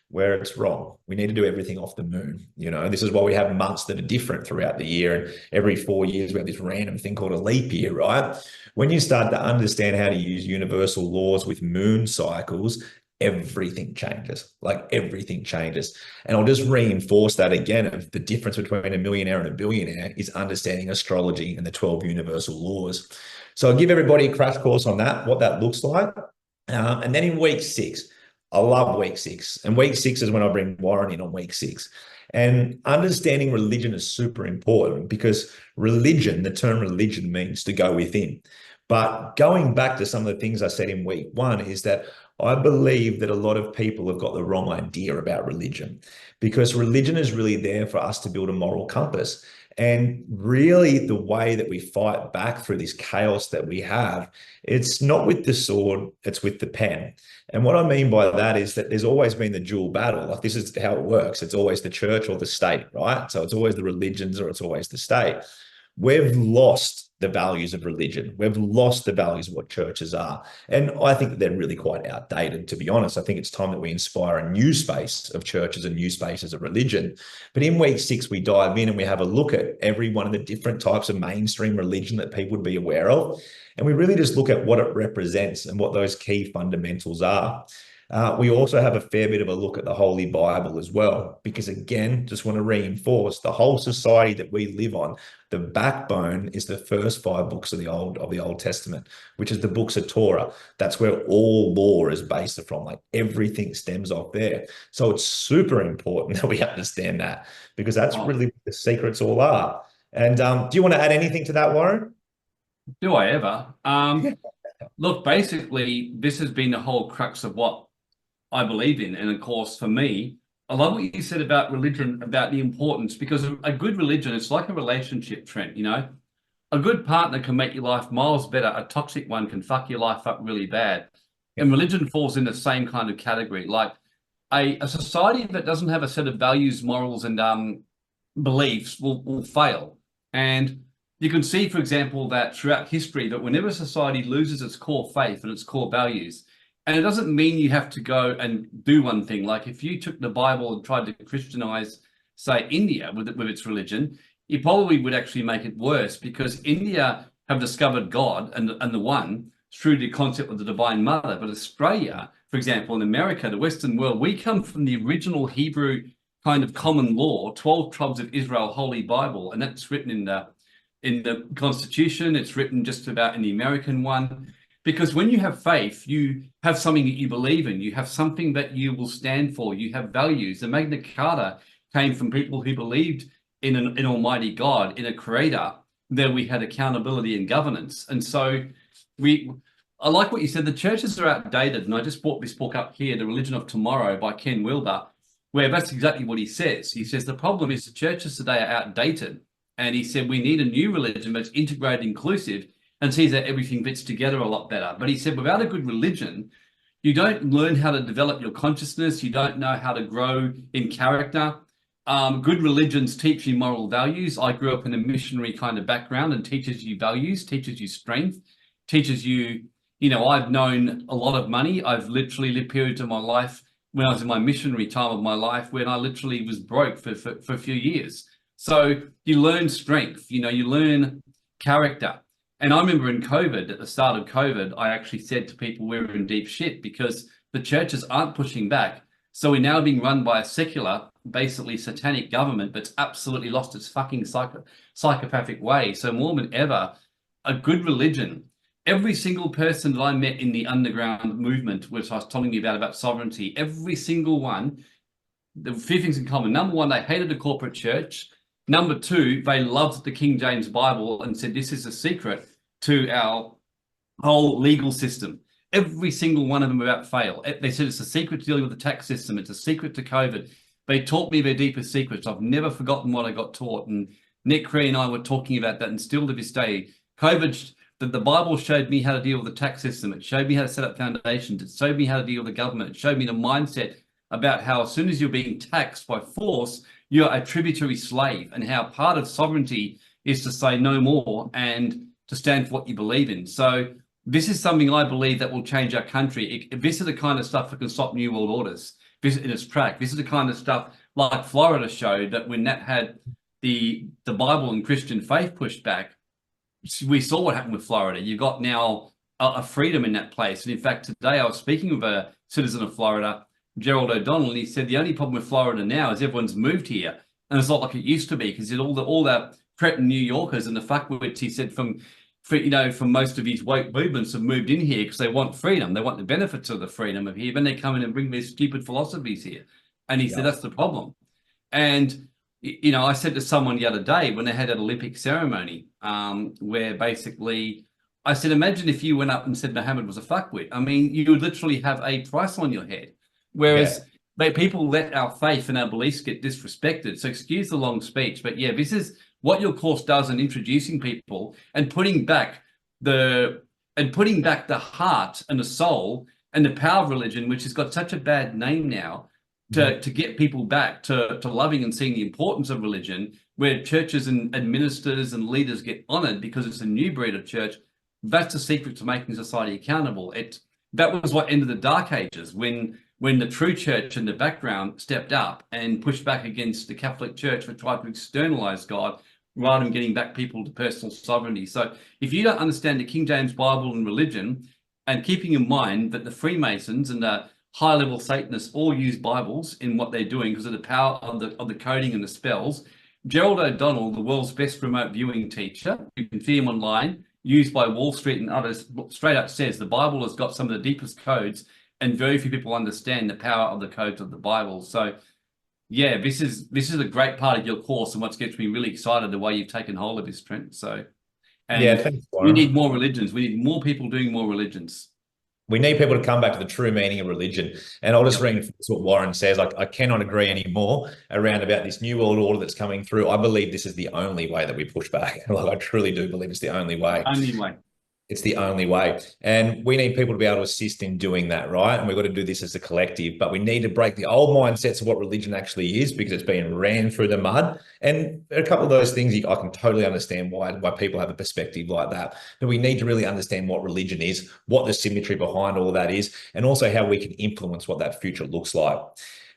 B: where it's wrong. We need to do everything off the moon. This is why we have months that are different throughout the year. And every 4 years, we have this random thing called a leap year, right? When you start to understand how to use universal laws with moon cycles, everything changes. Like everything changes. And I'll just reinforce that again, of the difference between a millionaire and a billionaire is understanding astrology and the 12 universal laws. So I'll give everybody a crash course on that, what that looks like. And then in week 6, I love week 6. And week 6 is when I bring Warren in on week 6. And understanding religion is super important, because religion, the term religion, means to go within. But going back to some of the things I said in week 1 is that I believe that a lot of people have got the wrong idea about religion, because religion is really there for us to build a moral compass. And really, the way that we fight back through this chaos that we have, it's not with the sword, it's with the pen. And what I mean by that is that there's always been the dual battle. Like, this is how it works. It's always the church or the state, right? So it's always the religions or it's always the state. We've lost the values of religion. We've lost the values of what churches are. And I think that they're really quite outdated, to be honest. I think it's time that we inspire a new space of churches and new spaces of religion. But in week 6, we dive in and we have a look at every one of the different types of mainstream religion that people would be aware of. And we really just look at what it represents and what those key fundamentals are. We also have a fair bit of a look at the Holy Bible as well, because again, just want to reinforce the whole society that we live on. The backbone is the first 5 books of the Old Testament, which is the books of Torah. That's where all law is based from. Like everything stems off there. So it's super important that we understand that, because that's really what the secrets all are. And do you want to add anything to that, Warren?
A: Do I ever? Look, basically, this has been the whole crux of what I believe in. And of course, for me, I love what you said about religion, about the importance, because a good religion, it's like a relationship, Trent, a good partner can make your life miles better. A toxic one can fuck your life up really bad. And religion falls in the same kind of category. Like a society that doesn't have a set of values, morals, and beliefs will fail. And you can see, for example, that throughout history, that whenever society loses its core faith and its core values, and it doesn't mean you have to go and do one thing. Like if you took the Bible and tried to Christianize, say, India with its religion, you probably would actually make it worse, because India have discovered God and the one through the concept of the Divine Mother. But Australia, for example, in America, the Western world, we come from the original Hebrew kind of common law, 12 tribes of Israel, Holy Bible, and that's written in the Constitution. It's written just about in the American one. Because when you have faith, you have something that you believe in. You have something that you will stand for. You have values. The Magna Carta came from people who believed in an Almighty God, in a creator. There we had accountability and governance. And so I like what you said. The churches are outdated. And I just brought this book up here, The Religion of Tomorrow by Ken Wilber, where that's exactly what he says. He says the problem is the churches today are outdated. And he said we need a new religion that's integrated, inclusive, and sees that everything fits together a lot better. But he said, without a good religion, you don't learn how to develop your consciousness. You don't know how to grow in character. Good religions teach you moral values. I grew up in a missionary kind of background and teaches you values, teaches you strength, teaches you, I've known a lot of money. I've literally lived periods of my life when I was in my missionary time of my life when I literally was broke for a few years. So you learn strength, you learn character. And I remember in COVID, at the start of COVID, I actually said to people, we're in deep shit because the churches aren't pushing back. So we're now being run by a secular, basically satanic government that's absolutely lost its fucking psychopathic way. So more than ever, a good religion. Every single person that I met in the underground movement, which I was telling you about sovereignty, every single one, the few things in common. Number one, they hated the corporate church. Number two, they loved the King James Bible and said, this is a secret to our whole legal system. Every single one of them without fail. They said it's a secret to dealing with the tax system. It's a secret to COVID. They taught me their deepest secrets. I've never forgotten what I got taught. And Nick Cree and I were talking about that, and still to this day, COVID, the Bible showed me how to deal with the tax system. It showed me how to set up foundations. It showed me how to deal with the government. It showed me the mindset about how as soon as you're being taxed by force, you're a tributary slave, and how part of sovereignty is to say no more and to stand for what you believe in. So this is something I believe that will change our country. This is the kind of stuff that can stop New World Orders in its track. This is the kind of stuff like Florida showed that when that had the Bible and Christian faith pushed back, we saw what happened with Florida. You got now a freedom in that place. And in fact, today I was speaking with a citizen of Florida, Gerald O'Donnell, and he said the only problem with Florida now is everyone's moved here. And it's not like it used to be, because all the cretin New Yorkers and the fuckwits, he said, from most of these woke movements have moved in here because they want freedom. They want the benefits of the freedom of here. Then they come in and bring their stupid philosophies here. And he said, that's the problem. And, I said to someone the other day when they had an Olympic ceremony, where basically I said, imagine if you went up and said Muhammad was a fuckwit. I mean, you would literally have a price on your head. Whereas people let our faith and our beliefs get disrespected. So excuse the long speech, but yeah, this is what your course does in introducing people and putting back the heart and the soul and the power of religion, which has got such a bad name now, to get people back to loving and seeing the importance of religion, where churches and ministers and leaders get honored because it's a new breed of church. That's the secret to making society accountable. That was what ended the Dark Ages, when the true church in the background stepped up and pushed back against the Catholic Church for trying to externalize God rather than getting back people to personal sovereignty. So if you don't understand the King James Bible and religion, and keeping in mind that the Freemasons and the high-level Satanists all use Bibles in what they're doing because of the power of the coding and the spells, Gerald O'Donnell, the world's best remote viewing teacher, you can see him online, used by Wall Street and others, straight up says the Bible has got some of the deepest codes, and very few people understand the power of the codes of the Bible. So yeah, this is a great part of your course, and what gets me really excited, the way you've taken hold of this, Trent. So, and
B: thanks,
A: we need more religions. We need more people doing more religions.
B: We need people to come back to the true meaning of religion. And I'll just reinforce what Warren says. I cannot agree anymore around about this new world order that's coming through. I believe this is the only way that we push back. I truly do believe it's the only way.
A: Only way.
B: It's the only way. And we need people to be able to assist in doing that, right? And we've got to do this as a collective, but we need to break the old mindsets of what religion actually is, because it's been ran through the mud. And a couple of those things, I can totally understand why people have a perspective like that. But we need to really understand what religion is, what the symmetry behind all of that is, and also how we can influence what that future looks like.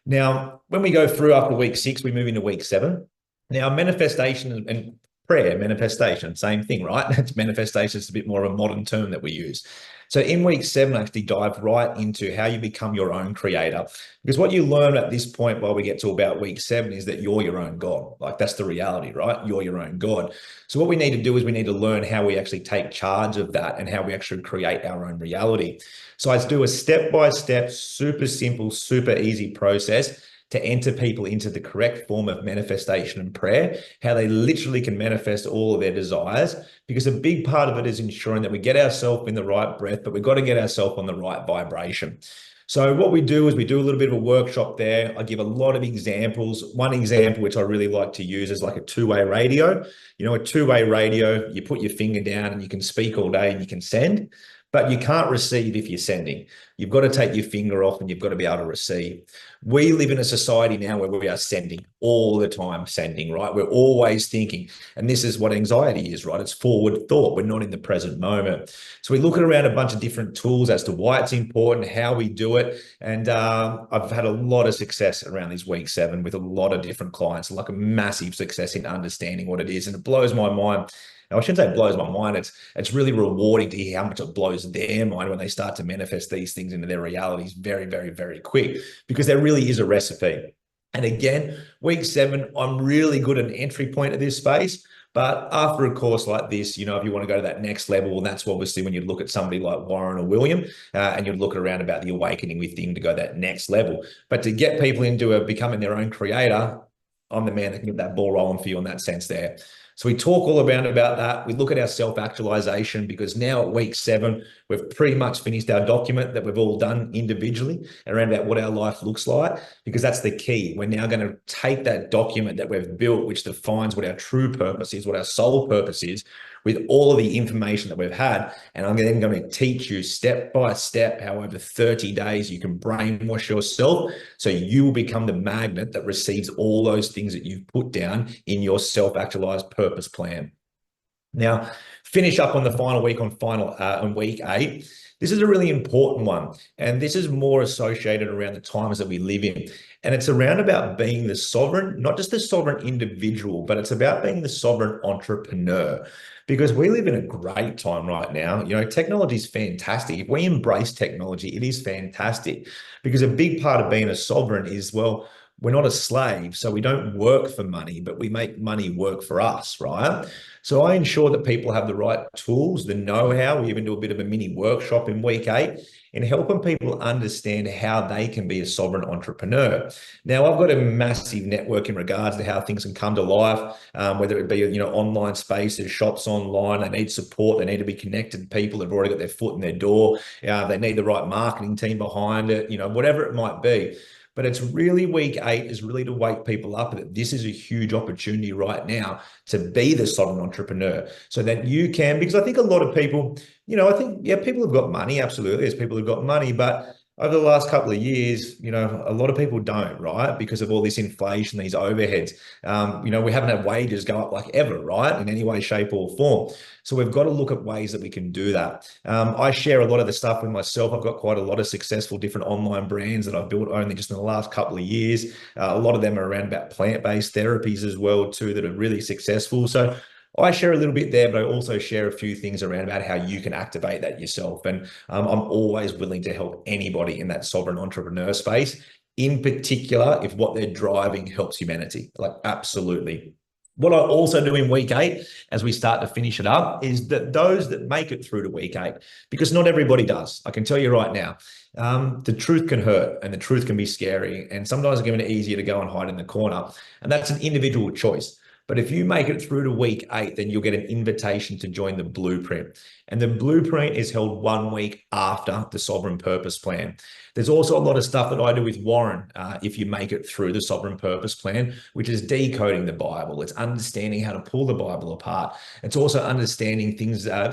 B: Now, when we go through after week 6, we move into week 7. Now, manifestation and prayer, manifestation, same thing, right? It's manifestation is a bit more of a modern term that we use. So in week 7, I actually dive right into how you become your own creator. Because what you learn at this point while we get to about week 7 is that you're your own God. Like that's the reality, right? You're your own God. So what we need to do is we need to learn how we actually take charge of that and how we actually create our own reality. So I do a step-by-step, super simple, super easy process to enter people into the correct form of manifestation and prayer, how they literally can manifest all of their desires, because a big part of it is ensuring that we get ourselves in the right breath, but we've got to get ourselves on the right vibration. So what we do is we do a little bit of a workshop there. I give a lot of examples. One example, which I really like to use, is like a two-way radio. You know, a two-way radio, you put your finger down and you can speak all day and you can send, but you can't receive if you're sending. You've got to take your finger off and you've got to be able to receive. We live in a society now where we are sending all the time, sending, right? We're always thinking. And this is what anxiety is, right? It's forward thought. We're not in the present moment. So we look at around a bunch of different tools as to why it's important, how we do it. And I've had a lot of success around this week 7 with a lot of different clients, like a massive success in understanding what it is. And it blows my mind. Now, I shouldn't say it blows my mind. It's really rewarding to hear how much it blows their mind when they start to manifest these things into their realities very, very, very quick, because there really is a recipe. And again, week 7, I'm really good at an entry point of this space. But after a course like this, you know, if you want to go to that next level, and that's obviously when you look at somebody like Warren or William, and you'd look around about the awakening within to go that next level. But to get people into becoming their own creator, I'm the man that can get that ball rolling for you in that sense there. So we talk all about that. We look at our self-actualization, because now at week 7, we've pretty much finished our document that we've all done individually around about what our life looks like, because that's the key. We're now going to take that document that we've built, which defines what our true purpose is, what our soul purpose is, with all of the information that we've had. And I'm then going to teach you step by step how over 30 days you can brainwash yourself so you will become the magnet that receives all those things that you've put down in your self-actualized purpose plan. Now, finish up on the final week on week 8. This is a really important one, and this is more associated around the times that we live in. And it's around about being the sovereign, not just the sovereign individual, but it's about being the sovereign entrepreneur, because we live in a great time right now. You know, technology is fantastic. If we embrace technology, it is fantastic, because a big part of being a sovereign is, well, we're not a slave, so we don't work for money, but we make money work for us, right? So I ensure that people have the right tools, the know-how. We even do a bit of a mini workshop in week 8 in helping people understand how they can be a sovereign entrepreneur. Now, I've got a massive network in regards to how things can come to life, whether it be, you know, online spaces, shops online. They need support. They need to be connected to people that have already got their foot in their door. They need the right marketing team behind it, you know, whatever it might be. But it's really week 8 is really to wake people up that this is a huge opportunity right now to be the sovereign entrepreneur, so that you can, because I think a lot of people, you know, I think, yeah, people have got money. Absolutely. There's people who've got money, but over the last couple of years, you know, a lot of people don't, right? Because of all this inflation, these overheads. You know, we haven't had wages go up like ever, right? In any way, shape or form. So we've got to look at ways that we can do that. I share a lot of the stuff with myself. I've got quite a lot of successful different online brands that I've built only just in the last couple of years. A lot of them are around about plant-based therapies as well too, that are really successful. So I share a little bit there, but I also share a few things around about how you can activate that yourself. And I'm always willing to help anybody in that sovereign entrepreneur space, in particular, if what they're driving helps humanity. Like, absolutely. What I also do in week 8, as we start to finish it up, is that those that make it through to week 8, because not everybody does. I can tell you right now, the truth can hurt and the truth can be scary. And sometimes it's even easier to go and hide in the corner. And that's an individual choice. But if you make it through to week 8, then you'll get an invitation to join the blueprint. And the blueprint is held 1 week after the Sovereign Purpose Plan. There's also a lot of stuff that I do with Warren if you make it through the Sovereign Purpose Plan, which is decoding the Bible. It's understanding how to pull the Bible apart. It's also understanding things, I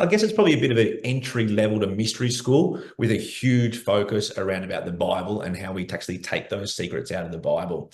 B: guess it's probably a bit of an entry level to mystery school, with a huge focus around about the Bible and how we actually take those secrets out of the Bible.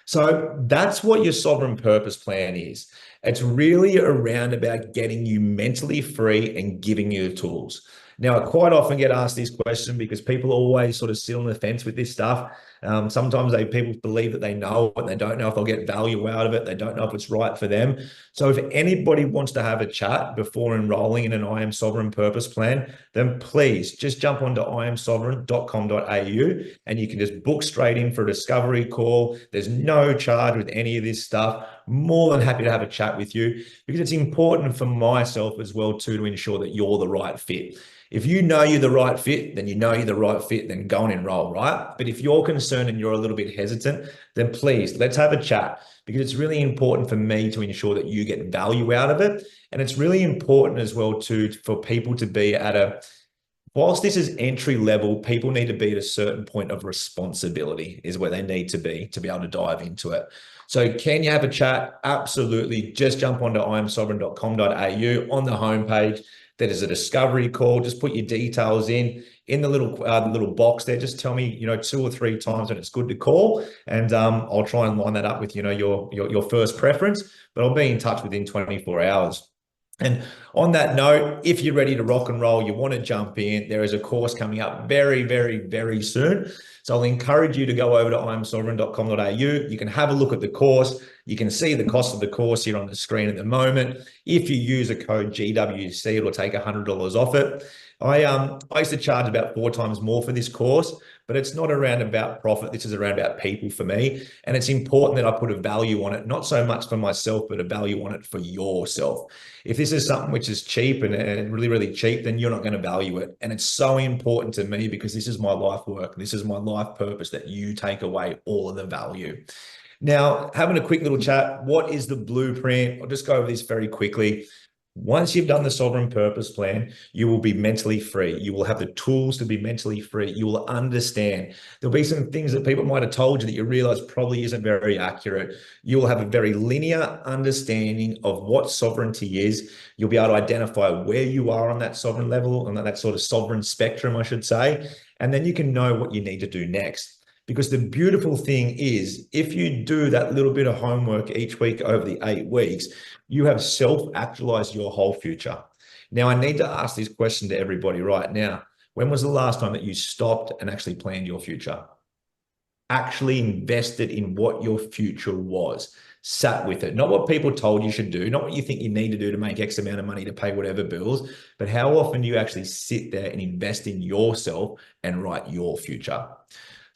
B: So that's what your sovereign purpose plan is. It's really around about getting you mentally free and giving you the tools. Now, I quite often get asked this question because people always sort of sit on the fence with this stuff. Sometimes people believe that they know it and they don't know if they'll get value out of it. They don't know if it's right for them. So if anybody wants to have a chat before enrolling in an IAM Sovereign Purpose Plan, then please just jump onto iamsovereign.com.au and you can just book straight in for a discovery call. There's no charge with any of this stuff. More than happy to have a chat with you, because it's important for myself as well too, to ensure that you're the right fit. If you know you're the right fit, then you know you're the right fit, then go and enroll, right? But if you're concerned and you're a little bit hesitant, then please, let's have a chat, because it's really important for me to ensure that you get value out of it. And it's really important as well too, for people to be at a, whilst this is entry level, people need to be at a certain point of responsibility is where they need to be able to dive into it. So can you have a chat? Absolutely. Just jump onto iamsovereign.com.au. On the homepage, there is a discovery call. Just put your details in the little box there. Just tell me, 2 or 3 times when it's good to call, and I'll try and line that up with, your first preference, but I'll be in touch within 24 hours. And on that note, if you're ready to rock and roll, you want to jump in, there is a course coming up very, very, very soon. So I'll encourage you to go over to iamsovereign.com.au. You can have a look at the course. You can see the cost of the course here on the screen at the moment. If you use a code GWC, it'll take $100 off it. I used to charge about 4 times more for this course, but it's not around about profit. This is around about people for me. And it's important that I put a value on it, not so much for myself, but a value on it for yourself. If this is something which is cheap and really, really cheap, then you're not going to value it. And it's so important to me, because this is my life work. This is my life purpose, that you take away all of the value. Now, having a quick little chat, what is the blueprint? I'll just go over this very quickly. Once you've done the Sovereign Purpose Plan, you will be mentally free. You will have the tools to be mentally free. You will understand. There'll be some things that people might have told you that you realize probably isn't very accurate. You will have a very linear understanding of what sovereignty is. You'll be able to identify where you are on that sovereign level, on that sort of sovereign spectrum, I should say. And then you can know what you need to do next. Because the beautiful thing is, if you do that little bit of homework each week over the 8 weeks, you have self-actualized your whole future. Now, I need to ask this question to everybody right now. When was the last time that you stopped and actually planned your future? Actually invested in what your future was, sat with it, not what people told you should do, not what you think you need to do to make X amount of money to pay whatever bills, but how often do you actually sit there and invest in yourself and write your future?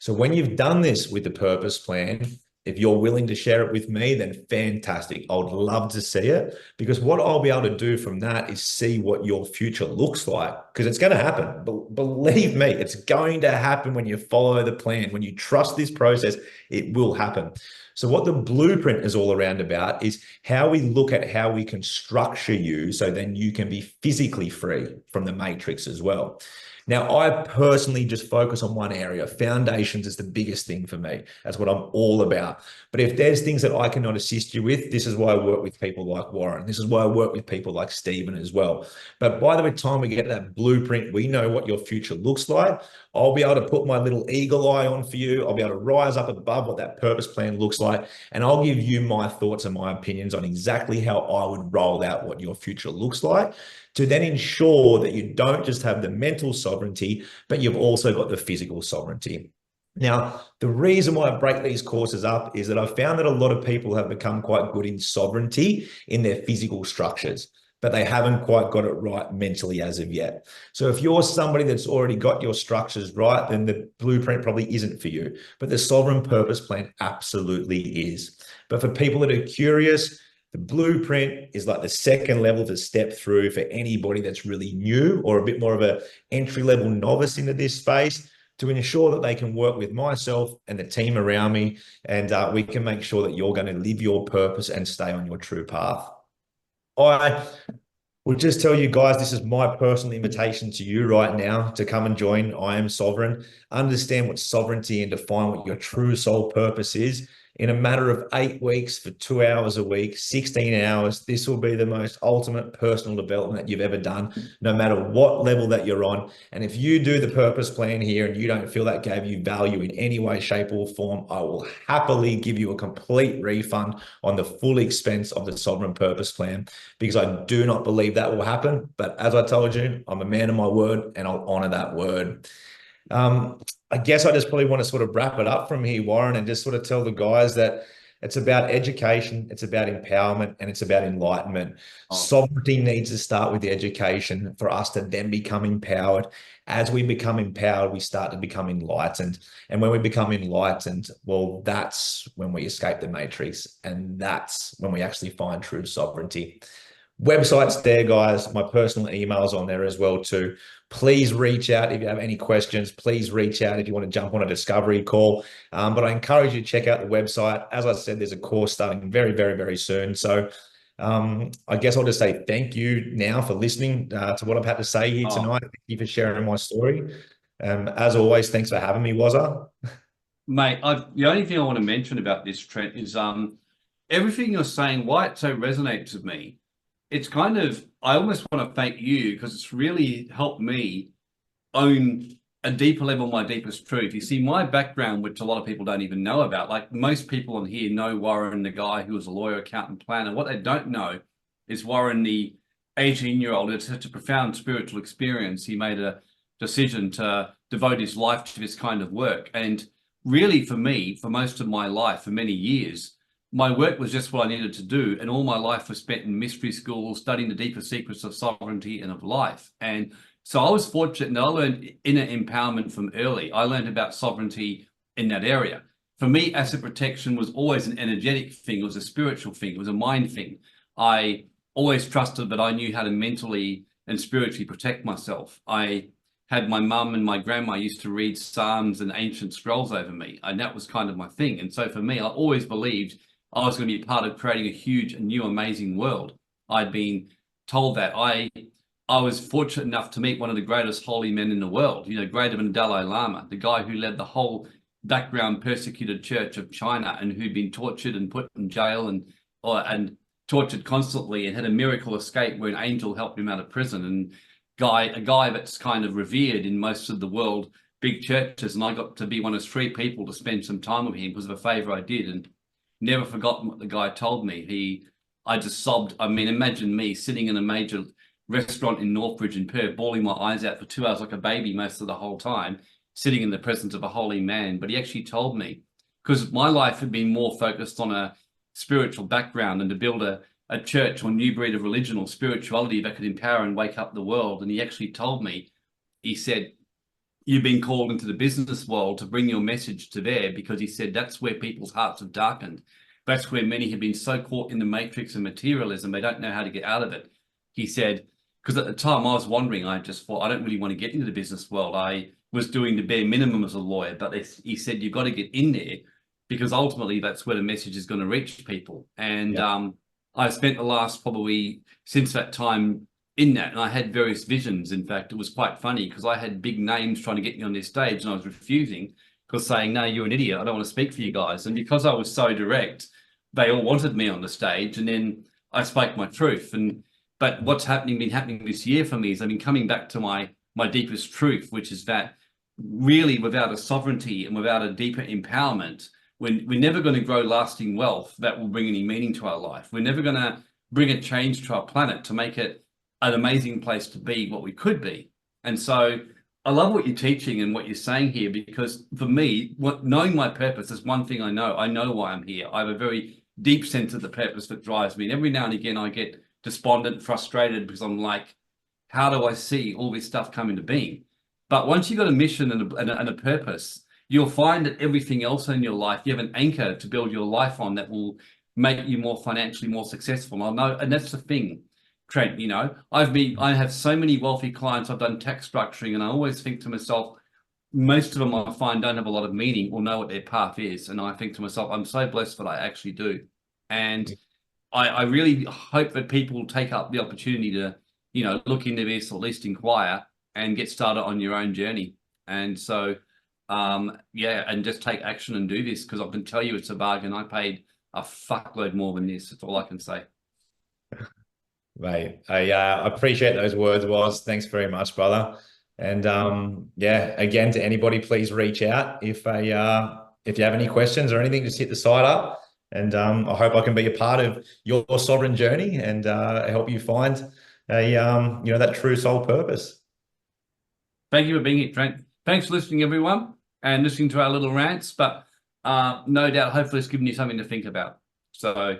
B: So when you've done this with the purpose plan, if you're willing to share it with me, then fantastic. I would love to see it, because what I'll be able to do from that is see what your future looks like, because it's going to happen. Believe me, it's going to happen when you follow the plan. When you trust this process, it will happen. So what the blueprint is all around about is how we look at how we can structure you so then you can be physically free from the matrix as well. Now, I personally just focus on one area. Foundations is the biggest thing for me. That's what I'm all about. But if there's things that I cannot assist you with, this is why I work with people like Warren. This is why I work with people like Stephen as well. But by the time we get that blueprint, we know what your future looks like. I'll be able to put my little eagle eye on for you. I'll be able to rise up above what that purpose plan looks like. And I'll give you my thoughts and my opinions on exactly how I would roll out what your future looks like, to then ensure that you don't just have the mental sovereignty, but you've also got the physical sovereignty. Now, the reason why I break these courses up is that I've found that a lot of people have become quite good in sovereignty in their physical structures, but they haven't quite got it right mentally as of yet. So if you're somebody that's already got your structures right, then the blueprint probably isn't for you, but the Sovereign Purpose Plan absolutely is. But for people that are curious, the blueprint is like the second level to step through for anybody that's really new or a bit more of a entry-level novice into this space, to ensure that they can work with myself and the team around me, and we can make sure that you're going to live your purpose and stay on your true path. I will just tell you guys, this is my personal invitation to you right now to come and join IAM Sovereign, understand what sovereignty and define what your true soul purpose is. In a matter of 8 weeks for 2 hours a week, 16 hours, this will be the most ultimate personal development that you've ever done, no matter what level that you're on. And if you do the purpose plan here and you don't feel that gave you value in any way, shape, or form, I will happily give you a complete refund on the full expense of the Sovereign Purpose Plan, because I do not believe that will happen. But as I told you, I'm a man of my word and I'll honor that word. I guess I just probably want to sort of wrap it up from here, Warren, and just sort of tell the guys that it's about education, it's about empowerment, and it's about enlightenment.
A: Oh,
B: Sovereignty needs to start with the education for us to then become empowered. As we become empowered, we start to become enlightened. And when we become enlightened, well, that's when we escape the matrix. And that's when we actually find true sovereignty. Website's there, guys. My personal email's on there as well too. Please reach out if you have any questions. Please reach out if you want to jump on a discovery call. But I encourage you to check out the website. As I said, there's a course starting very, very, very soon. So I guess I'll just say thank you now for listening to what I've had to say here
A: oh,
B: tonight. Thank you for sharing my story. As always, thanks for having me, Wazza.
A: mate, the only thing I want to mention about this, Trent, is everything you're saying, why it so resonates with me. It's kind of, I almost want to thank you because it's really helped me own a deeper level, my deepest truth. You see, my background, which a lot of people don't even know about, like most people on here know Warren, the guy who was a lawyer, accountant, planner. What they don't know is Warren, the 18-year-old. It's such a profound spiritual experience. He made a decision to devote his life to this kind of work. And really, for me, for most of my life, for many years, my work was just what I needed to do. And all my life was spent in mystery schools, studying the deeper secrets of sovereignty and of life. And so I was fortunate and I learned inner empowerment from early. I learned about sovereignty in that area. For me, asset protection was always an energetic thing. It was a spiritual thing. It was a mind thing. I always trusted that I knew how to mentally and spiritually protect myself. I had my mum and my grandma used to read Psalms and ancient scrolls over me, and that was kind of my thing. And so for me, I always believed I was going to be part of creating a huge, new, amazing world. I'd been told that. I was fortunate enough to meet one of the greatest holy men in the world, you know, greater than Dalai Lama, the guy who led the whole background persecuted church of China and who'd been tortured and put in jail and tortured constantly and had a miracle escape where an angel helped him out of prison. And a guy that's kind of revered in most of the world, big churches. And I got to be one of 3 people to spend some time with him because of a favor I did, and never forgotten what the guy told me. I just sobbed. I mean, imagine me sitting in a major restaurant in Northbridge in Perth, bawling my eyes out for 2 hours like a baby most of the whole time, sitting in the presence of a holy man. But he actually told me, because my life had been more focused on a spiritual background and to build a church or new breed of religion or spirituality that could empower and wake up the world. And he actually told me, he said, you've been called into the business world to bring your message to there, because he said that's where people's hearts have darkened. That's where many have been so caught in the matrix of materialism, they don't know how to get out of it. He said, because at the time I was wondering, I just thought, I don't really want to get into the business world. I was doing the bare minimum as a lawyer, but he said, you've got to get in there because ultimately that's where the message is going to reach people. And I spent the last probably since that time in that, and I had various visions. In fact, it was quite funny because I had big names trying to get me on this stage and I was refusing because saying, no, you're an idiot. I don't want to speak for you guys. And because I was so direct, they all wanted me on the stage. And then I spoke my truth. But what's been happening this year for me is I've been coming back to my deepest truth, which is that really without a sovereignty and without a deeper empowerment, we're never going to grow lasting wealth that will bring any meaning to our life. We're never going to bring a change to our planet to make it an amazing place to be what we could be. And so I love what you're teaching and what you're saying here, because for me, knowing my purpose is one thing I know. I know why I'm here. I have a very deep sense of the purpose that drives me. And every now and again, I get despondent, frustrated, because I'm like, how do I see all this stuff come into being? But once you've got a mission and a purpose, you'll find that everything else in your life, you have an anchor to build your life on that will make you more financially more successful. I know, and that's the thing, Trent, you know, I have so many wealthy clients. I've done tax structuring, and I always think to myself, most of them I find don't have a lot of meaning or know what their path is. And I think to myself, I'm so blessed that I actually do. And I really hope that people take up the opportunity to, you know, look into this, or at least inquire and get started on your own journey. And so, yeah, and just take action and do this, because I can tell you it's a bargain. I paid a fuckload more than this. That's all I can say.
B: Mate, I appreciate those words, Woz. Thanks very much, brother. And yeah, again, to anybody, please reach out if you have any questions or anything. Just hit the site up, and I hope I can be a part of your sovereign journey and help you find a that true soul purpose.
A: Thank you for being here, Trent. thanks for listening, everyone, and listening to our little rants. But no doubt, hopefully, it's given you something to think about. So,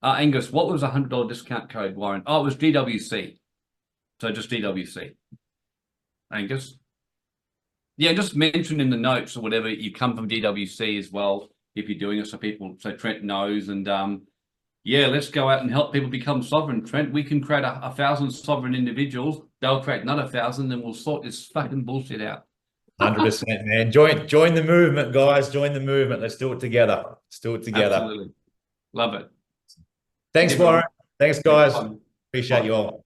A: Angus, what was a $100 discount code, Warren? Oh, it was DWC. So just DWC. Angus. Yeah, just mention in the notes or whatever you come from DWC as well if you're doing it, so Trent knows. And yeah, let's go out and help people become sovereign. Trent, we can create 1,000 sovereign individuals. They'll create another 1,000, and we'll sort this fucking bullshit out.
B: 100%, man. Join the movement, guys. Join the movement. Let's do it together. Let's do it together.
A: Absolutely. Love it.
B: Thanks, Warren. Thanks, guys. Appreciate
A: Bye.
B: you all.